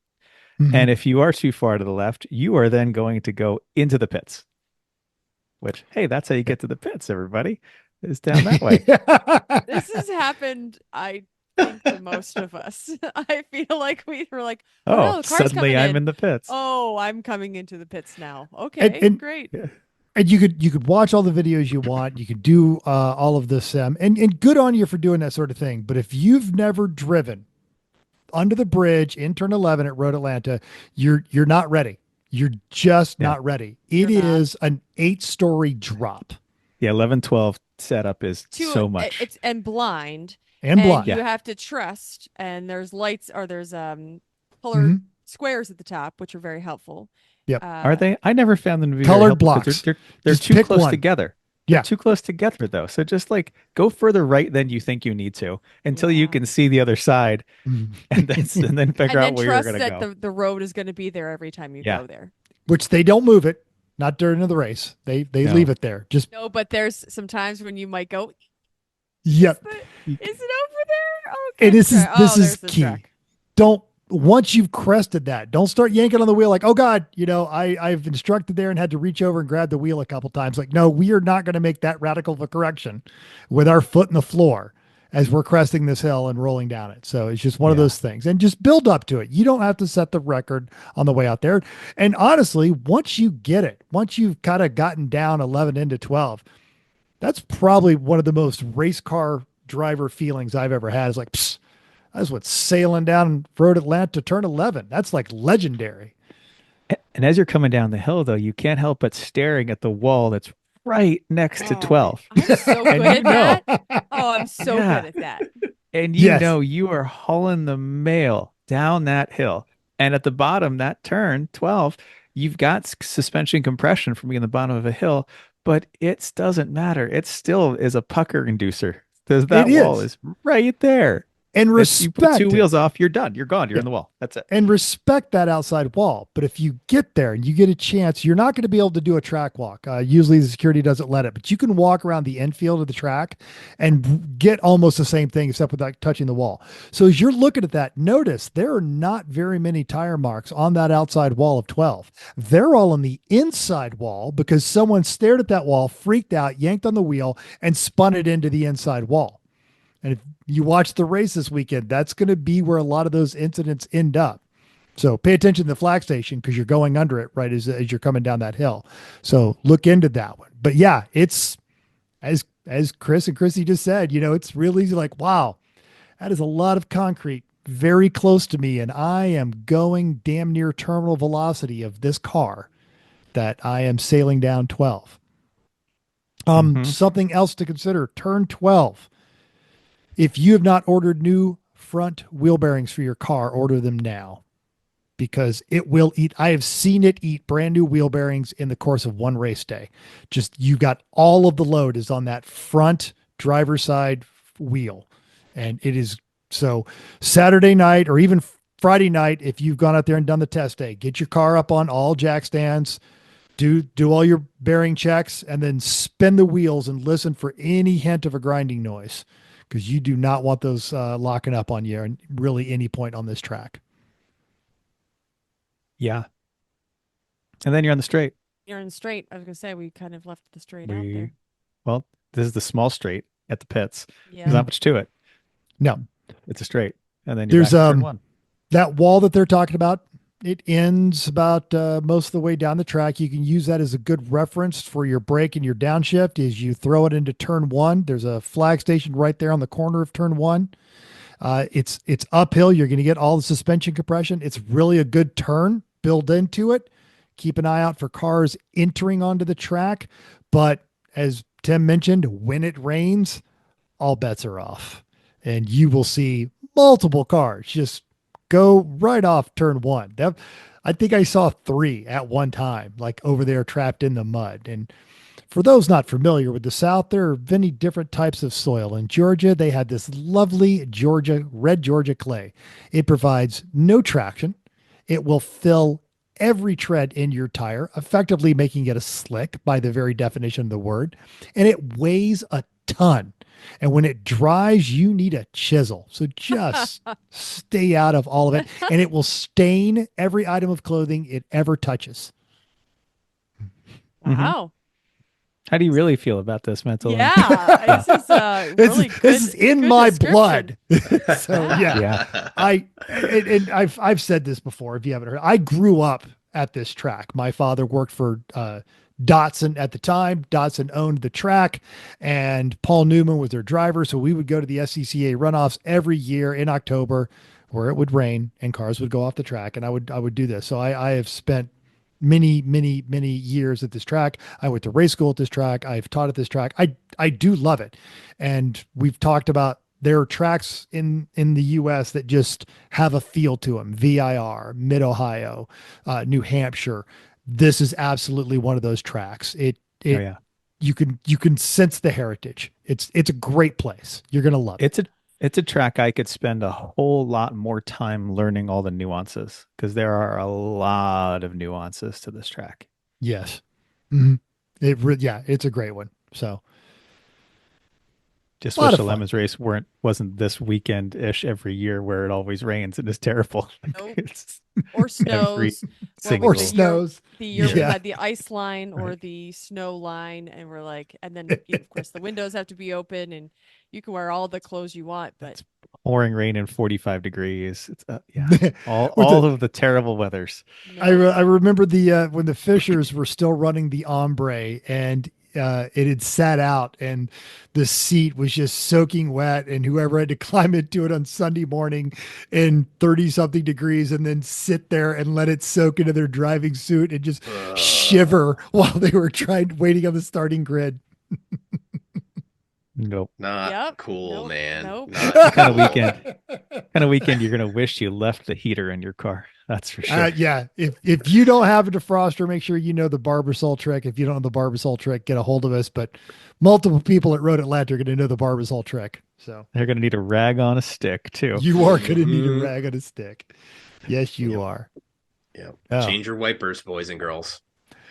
Mm-hmm. And if you are too far to the left, you are then going to go into the pits. Which, hey, that's how you get to the pits, everybody. It's down that way. This has happened, I think, to most of us. I feel like we were like, oh, no, the car's suddenly I'm in the pits. Oh, I'm coming into the pits now. Okay, great. Yeah. And you could watch all the videos you want. You could do all of this, and good on you for doing that sort of thing. But if you've never driven under the bridge in turn 11 at Road Atlanta, you're not ready. You're just not ready. It is an 8-story drop. Yeah, 11-12 setup is so much. It's blind. And blind. You have to trust, and there's lights, or there's colored squares at the top, which are very helpful. Yep. Are they? I never found them to be colored blocks. They're too close together. Yeah. They're too close together though. So just go further right than you think you need to until you can see the other side, and then figure out where you're going to go. That the road is going to be there every time you go there. Which they don't move it. Not during the race. They leave it there. No, but there's some times when you might go. Yep. Is it over there? Okay. And this is key. Once you've crested that, don't start yanking on the wheel like, oh God, I've instructed there and had to reach over and grab the wheel a couple times. Like, no, we are not going to make that radical of a correction with our foot in the floor as we're cresting this hill and rolling down it. So it's just one of those things, and just build up to it. You don't have to set the record on the way out there. And honestly, once you get it, once you've kind of gotten down 11 into 12, that's probably one of the most race car driver feelings I've ever had. Is like, psst, I just went sailing down Road Atlanta to turn 11. That's like legendary. And as you're coming down the hill, though, you can't help but staring at the wall that's right next to 12. I'm so good at that. Oh, I'm so good at that. And you are hauling the mail down that hill. And at the bottom, that turn, 12, you've got suspension compression from being in the bottom of a hill, but it doesn't matter. It still is a pucker inducer. That wall is right there. And You put respect two it. wheels off, you're done. You're gone. You're Yeah. in the wall. That's it. And respect that outside wall. But if you get there and you get a chance, you're not going to be able to do a track walk. Usually the security doesn't let it, but you can walk around the infield of the track and get almost the same thing except without touching the wall. So as you're looking at that, notice there are not very many tire marks on that outside wall of 12. They're all on the inside wall because someone stared at that wall, freaked out, yanked on the wheel, and spun it into the inside wall. And if you watch the race this weekend, that's going to be where a lot of those incidents end up. So pay attention to the flag station because you're going under it right as you're coming down that hill. So look into that one. But yeah, it's as Chris and Chrissy just said, it's real easy. Like, wow, that is a lot of concrete very close to me, and I am going damn near terminal velocity of this car that I am sailing down 12. Something else to consider: turn 12. If you have not ordered new front wheel bearings for your car, order them now because it will eat. I have seen it eat brand new wheel bearings in the course of one race day. Just you got all of the load is on that front driver's side wheel. And it is so Saturday night or even Friday night, if you've gone out there and done the test day, get your car up on all jack stands, do all your bearing checks, and then spin the wheels and listen for any hint of a grinding noise. Because you do not want those locking up on you at really any point on this track. Yeah. And then you're on the straight. You're in straight. I was going to say, we kind of left the straight out there. Well, this is the small straight at the pits. Yeah. There's not much to it. No. It's a straight. And then you're there's back to turn one. That wall that they're talking about. It ends about most of the way down the track. You can use that as a good reference for your brake and your downshift as you throw it into turn one. There's a flag station right there on the corner of turn one. It's uphill. You're going to get all the suspension compression. It's really a good turn built into it. Keep an eye out for cars entering onto the track. But as Tim mentioned, when it rains, all bets are off. And you will see multiple cars just go right off turn one. I think I saw 3 at one time, like over there trapped in the mud. And for those not familiar with the South, there are many different types of soil. In Georgia, they had this lovely red Georgia clay. It provides no traction. It will fill every tread in your tire, effectively making it a slick by the very definition of the word. And it weighs a ton. And when it dries, you need a chisel. So just stay out of all of it. And it will stain every item of clothing it ever touches. Wow. How do you really feel about this, Mental? Yeah. This is really good. This is in my description. blood. So yeah. Yeah. I've said this before, if you haven't heard. I grew up at this track. My father worked for Datsun at the time. Datsun owned the track, and Paul Newman was their driver. So we would go to the SCCA runoffs every year in October, where it would rain and cars would go off the track, and I would do this. So I have spent many years at this track. I went to race school at this track. I've taught at this track. I do love it, and we've talked about there are tracks in the U.S. that just have a feel to them. VIR, Mid Ohio, New Hampshire. This is absolutely one of those tracks. You can sense the heritage. It's a great place. You're gonna love it. It's a track I could spend a whole lot more time learning all the nuances because there are a lot of nuances to this track. Yes. Mm-hmm. It's a great one. So just wish the Lemons race wasn't this weekend-ish every year where it always rains and it's terrible. Nope. Or snows. Or snows. The year we had the ice line or the snow line, and we're like, and then of course the windows have to be open and you can wear all the clothes you want, but it's pouring rain and 45 degrees. It's all of the terrible weathers. I remember when the Fishers were still running the Ombre and it had sat out and the seat was just soaking wet, and whoever had to climb into it on Sunday morning in 30 something degrees and then sit there and let it soak into their driving suit and just shiver while they were waiting on the starting grid. Nope. Not cool, man. Nope. Kind of weekend you're gonna wish you left the heater in your car. That's for sure. Yeah. If you don't have a defroster, make sure you know the Barbasol trick. If you don't know the Barbasol trick, get a hold of us. But multiple people at Road Atlanta are going to know the Barbasol trick. So They're going to need a rag on a stick too. you are going to need a Mhm. rag on a stick. Yes, you Yep. are. Yeah. Oh, Change your wipers, boys and girls.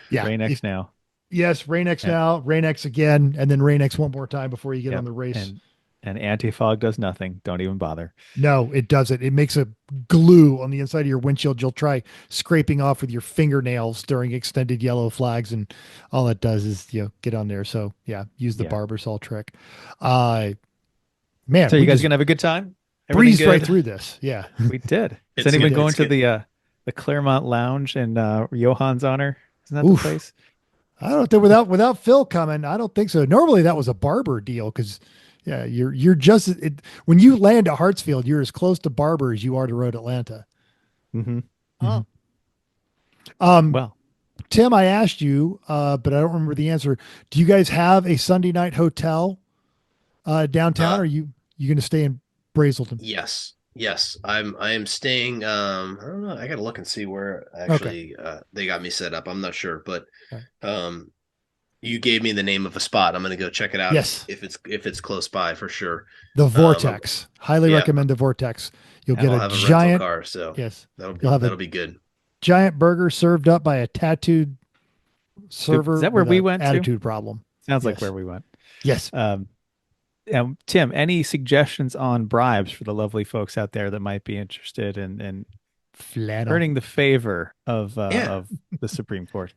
yeah. Rain X now. Yes, Rain X And, now, Rain X again, and then Rain X one more time before you get on yep. the race. And anti-fog does nothing. Don't even bother. No, it doesn't. It makes a glue on the inside of your windshield. You'll try scraping off with your fingernails during extended yellow flags, and all it does is get on there. So yeah, use the Yeah. barber saw trick. Man, So we you guys just gonna have a good time? Everything breezed right good? through this. Yeah. We did. Is It's anyone good. going It's to good. the Claremont Lounge in Johann's honor? Isn't that Oof. the place? I don't think without Phil coming, I don't think so. Normally that was a barber deal because yeah, you're just when you land at Hartsfield, you're as close to Barber as you are to Road Atlanta. Mm-hmm. Oh, Well, Tim, I asked you, but I don't remember the answer. Do you guys have a Sunday night hotel downtown? Or you going to stay in Brazelton? Yes. Yes. I am staying I don't know. I gotta look and see where Okay. actually they got me set up. I'm not sure, but Okay. you gave me the name of a spot. I'm gonna go check it out Yes. if it's close by for sure. The Vortex. Highly yeah. recommend the Vortex. You'll Yeah, get I'll a have a rental giant car, so yes. that'll You'll have be good. giant burger served up by a tattooed server is that where with we an went to? attitude problem. Sounds like Yes. where we went. Yes. Tim, any suggestions on bribes for the lovely folks out there that might be interested in Flannel. earning the favor of Yeah. the Supreme Court?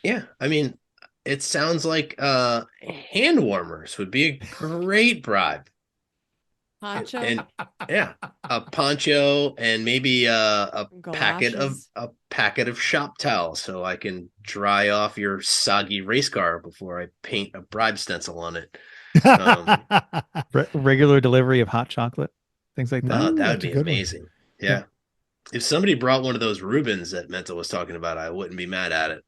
Yeah. I mean, it sounds like hand warmers would be a great bribe. poncho, And yeah, a poncho and maybe a galoshes. packet of shop towels so I can dry off your soggy race car before I paint a bribe stencil on it. Regular delivery of hot chocolate, things like that. That would that's a be good one. amazing. Yeah. If somebody brought one of those Rubens that Mental was talking about, I wouldn't be mad at it.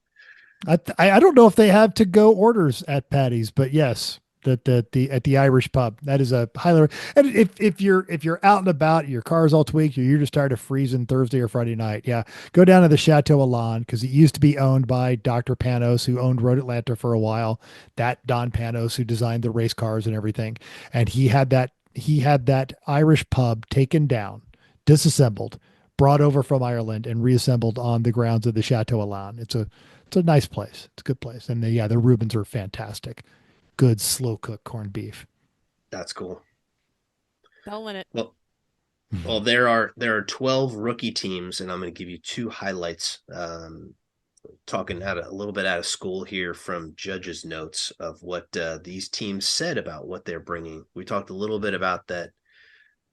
I don't know if they have to go orders at Patty's, but yes, that at the Irish pub, that is a highly. And if you're out and about, your car's all tweaked, you're just tired of freezing Thursday or Friday night, yeah, go down to the Chateau Elan because it used to be owned by Dr. Panos, who owned Road Atlanta for a while. That Don Panos who designed the race cars and everything, and he had that Irish pub taken down, disassembled, brought over from Ireland, and reassembled on the grounds of the Chateau Elan. It's a nice place. It's a good place. And the Reubens are fantastic. Good slow cooked corned beef. That's cool. Selling it. Well, there are 12 rookie teams, and I'm going to give you two highlights. Talking a little bit out of school here from judges' notes of what these teams said about what they're bringing. We talked a little bit about that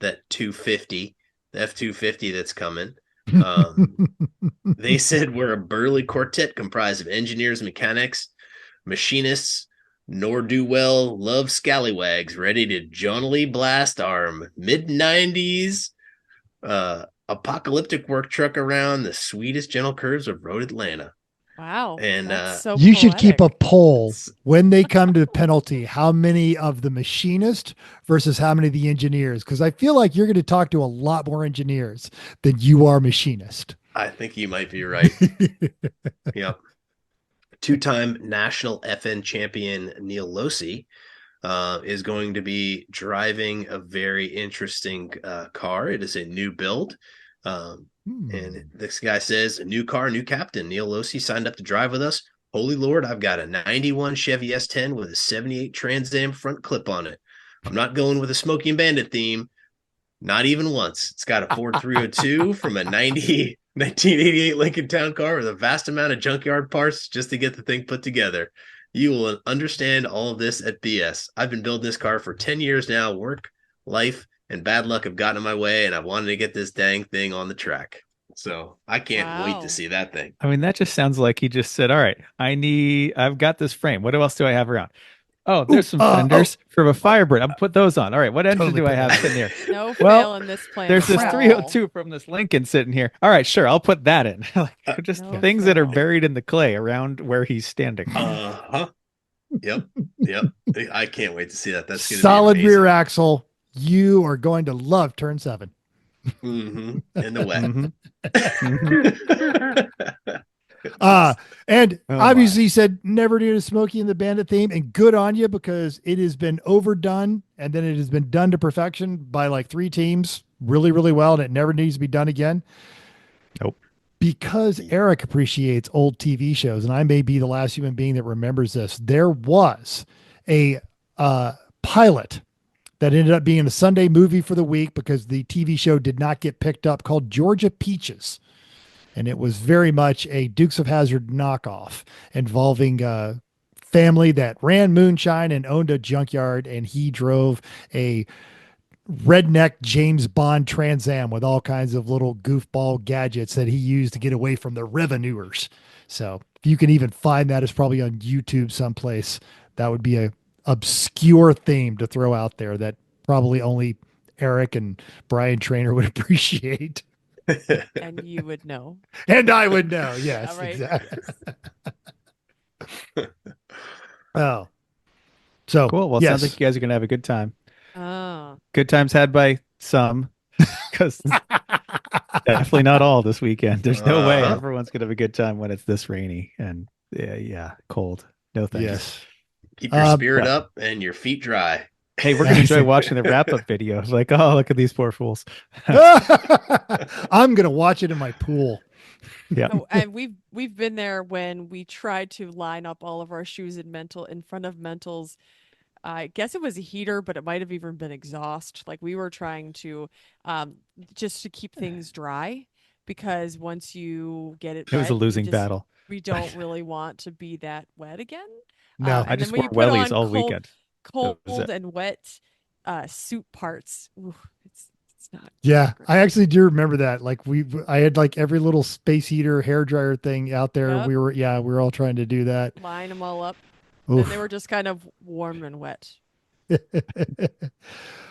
250, the F-250 that's coming. They said we're a burly quartet comprised of engineers, mechanics, machinists, nor do well, love scallywags, ready to jauntily blast our mid-90s apocalyptic work truck around the sweetest gentle curves of Road Atlanta. Wow. And that's so you should keep a poetic. poll when they come to the penalty. How many of the machinist versus how many of the engineers? Because I feel like you're going to talk to a lot more engineers than you are machinist. I think you might be right. Yep. Two-time national FN champion Neil Losi is going to be driving a very interesting car. It is a new build. And this guy says, a new car, new captain. Neil Losi signed up to drive with us. Holy Lord, I've got a 91 Chevy S10 with a 78 Trans Am front clip on it. I'm not going with a Smoking Bandit theme. Not even once. It's got a Ford 302 from a 1988 Lincoln Town Car with a vast amount of junkyard parts just to get the thing put together. You will understand all of this at BS. I've been building this car for 10 years now. Work, life, and bad luck have gotten in my way, and I wanted to get this dang thing on the track. So I can't wait to see that thing. I mean, that just sounds like he just said, all right, I've got this frame. What else do I have around? Oh, there's some fenders from a Firebird. I'll put those on. All right, what engine do I have sitting here? No fail in this plan. There's this 302 from this Lincoln sitting here. All right, sure, I'll put that in. Just things that are buried in the clay around where he's standing. Yep. I can't wait to see that. That's gonna solid be amazing. rear axle. You are going to love turn 7. In the wet. And Oh, obviously my. he said never do a Smokey and the Bandit theme, and good on you because it has been overdone and then it has been done to perfection by like 3 teams really, really well, and it never needs to be done again. Nope. Because Eric appreciates old TV shows, and I may be the last human being that remembers this. There was a pilot that ended up being a Sunday movie for the week because the TV show did not get picked up, called Georgia Peaches. And it was very much a Dukes of Hazzard knockoff involving a family that ran moonshine and owned a junkyard, and he drove a redneck James Bond Trans Am with all kinds of little goofball gadgets that he used to get away from the revenuers. So if you can even find that, it's probably on YouTube someplace. That would be a obscure theme to throw out there that probably only Eric and Brian Trainer would appreciate. And you would know. And I would know. Yes, All right. exactly. Oh, so Cool. Well, it yes. sounds like you guys are going to have a good time. Oh. Good times had by some, because definitely not all this weekend. There's no way everyone's going to have a good time when it's this rainy and cold. No thanks. Yes. Keep your spirit up and your feet dry. Hey, we're going to enjoy watching the wrap-up video. Like, oh, look at these poor fools. I'm going to watch it in my pool. Yeah. Oh, and we've been there when we tried to line up all of our shoes in front of Mental's. I guess it was a heater, but it might have even been exhaust. Like we were trying to just to keep things dry, because once you get it It was a wet, losing battle. We don't really want to be that wet again. No, I just wore wellies all weekend. Cold and wet suit parts. Ooh, it's not. Yeah, I actually do remember that. Like I had like every little space heater, hair dryer thing out there. Yep. We were all trying to do that. Line them all up. Oof. And they were just kind of warm and wet.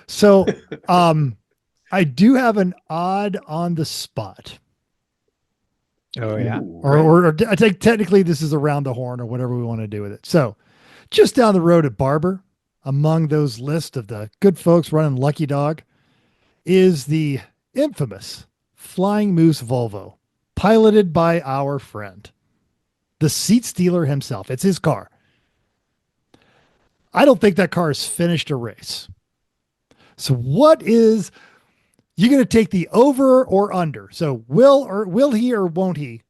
So, I do have an odd on the spot. Oh, yeah. Or I think technically this is around the horn or whatever we want to do with it. So just down the road at Barber, among those list of the good folks running Lucky Dog, is the infamous Flying Moose Volvo, piloted by our friend, the seat stealer himself. It's his car. I don't think that car has finished a race. So what is you going to take, the over or under? So will he or won't he,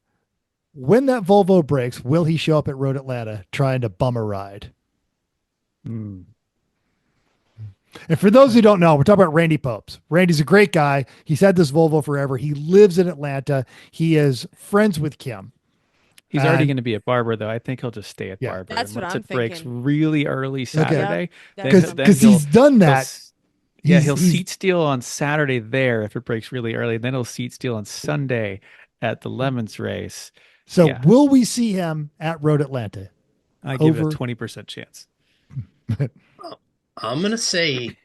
when that Volvo breaks, will he show up at Road Atlanta trying to bum a ride? And for those who don't know, we're talking about Randy Popes. Randy's a great guy. He's had this Volvo forever. He lives in Atlanta. He is friends with Kim. He's already going to be at Barber, though. I think he'll just stay at Barber. That's and what once I'm it breaks thinking. really early Saturday, Because he's done that. He'll seat steal on Saturday there if it breaks really early. Then he'll seat steal on Sunday at the Lemons race. So will we see him at Road Atlanta? I give it a 20% chance. I'm going to say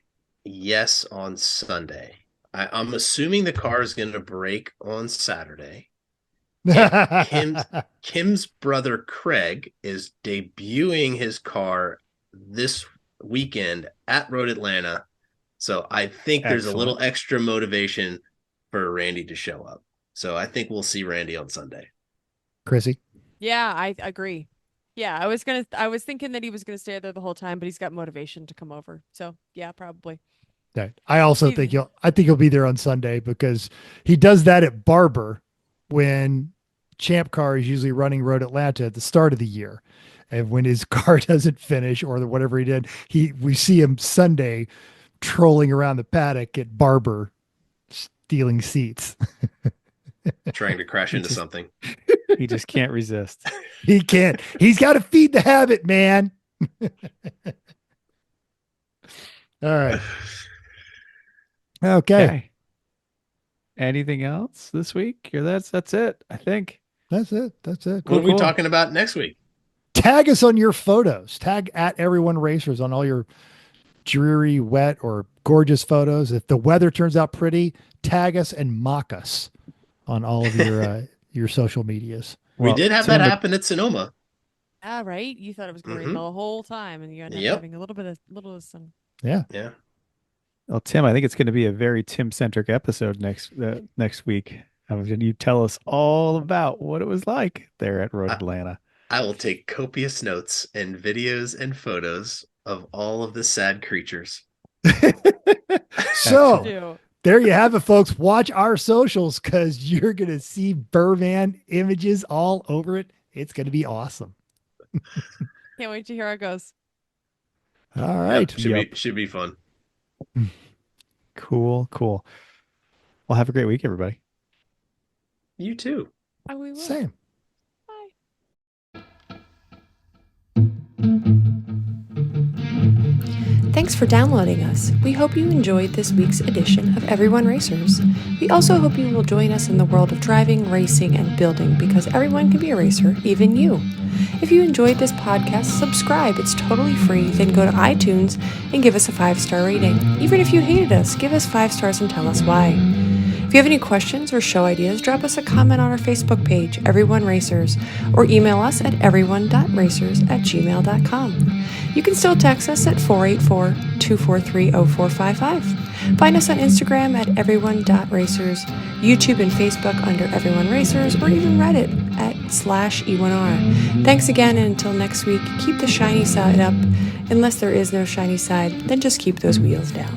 yes on Sunday. I'm assuming the car is going to break on Saturday. Kim's brother Craig is debuting his car this weekend at Road Atlanta. So I think there's a little extra motivation for Randy to show up. So I think we'll see Randy on Sunday. Chrissy? Yeah, I agree. Yeah, I was thinking that he was gonna stay there the whole time, but he's got motivation to come over. So yeah, probably. I also think he'll be there on Sunday because he does that at Barber when Champ Car is usually running Road Atlanta at the start of the year. And when his car doesn't finish or whatever he did, we see him Sunday trolling around the paddock at Barber stealing seats. Trying to crash into something. He just can't resist. He can't. He's got to feed the habit, man. All right. Okay. Anything else this week? Or that's it, I think. That's it. What are we talking about next week? Tag us on your photos. Tag at Everyone Racers on all your dreary, wet, or gorgeous photos. If the weather turns out pretty, tag us and mock us on all of your social medias. We did have that happen at Sonoma. Ah, right. You thought it was great the whole time, and you ended up having a little of sun. Yeah. Well, Tim, I think it's going to be a very Tim-centric episode next week. Have you tell us all about what it was like there at Road Atlanta? I will take copious notes and videos and photos of all of the sad creatures. So there you have it, folks. Watch our socials because you're going to see Burvan images all over it. It's going to be awesome. Can't wait to hear how it goes. All right. Should be fun. Cool. Well, have a great week, everybody. You too. Oh, we will. Same. Bye. Thanks for downloading us. We hope you enjoyed this week's edition of Everyone Racers. We also hope you will join us in the world of driving, racing, and building because everyone can be a racer, even you. If you enjoyed this podcast, subscribe. It's totally free. Then go to iTunes and give us a 5-star rating. Even if you hated us, give us 5 stars and tell us why. If you have any questions or show ideas, drop us a comment on our Facebook page, Everyone Racers, or email us at everyone.racers@gmail.com. You can still text us at 484-243-0455. Find us on Instagram at everyone.racers, YouTube and Facebook under Everyone Racers, or even Reddit at /E1R. Thanks again, and until next week, keep the shiny side up. Unless there is no shiny side, then just keep those wheels down.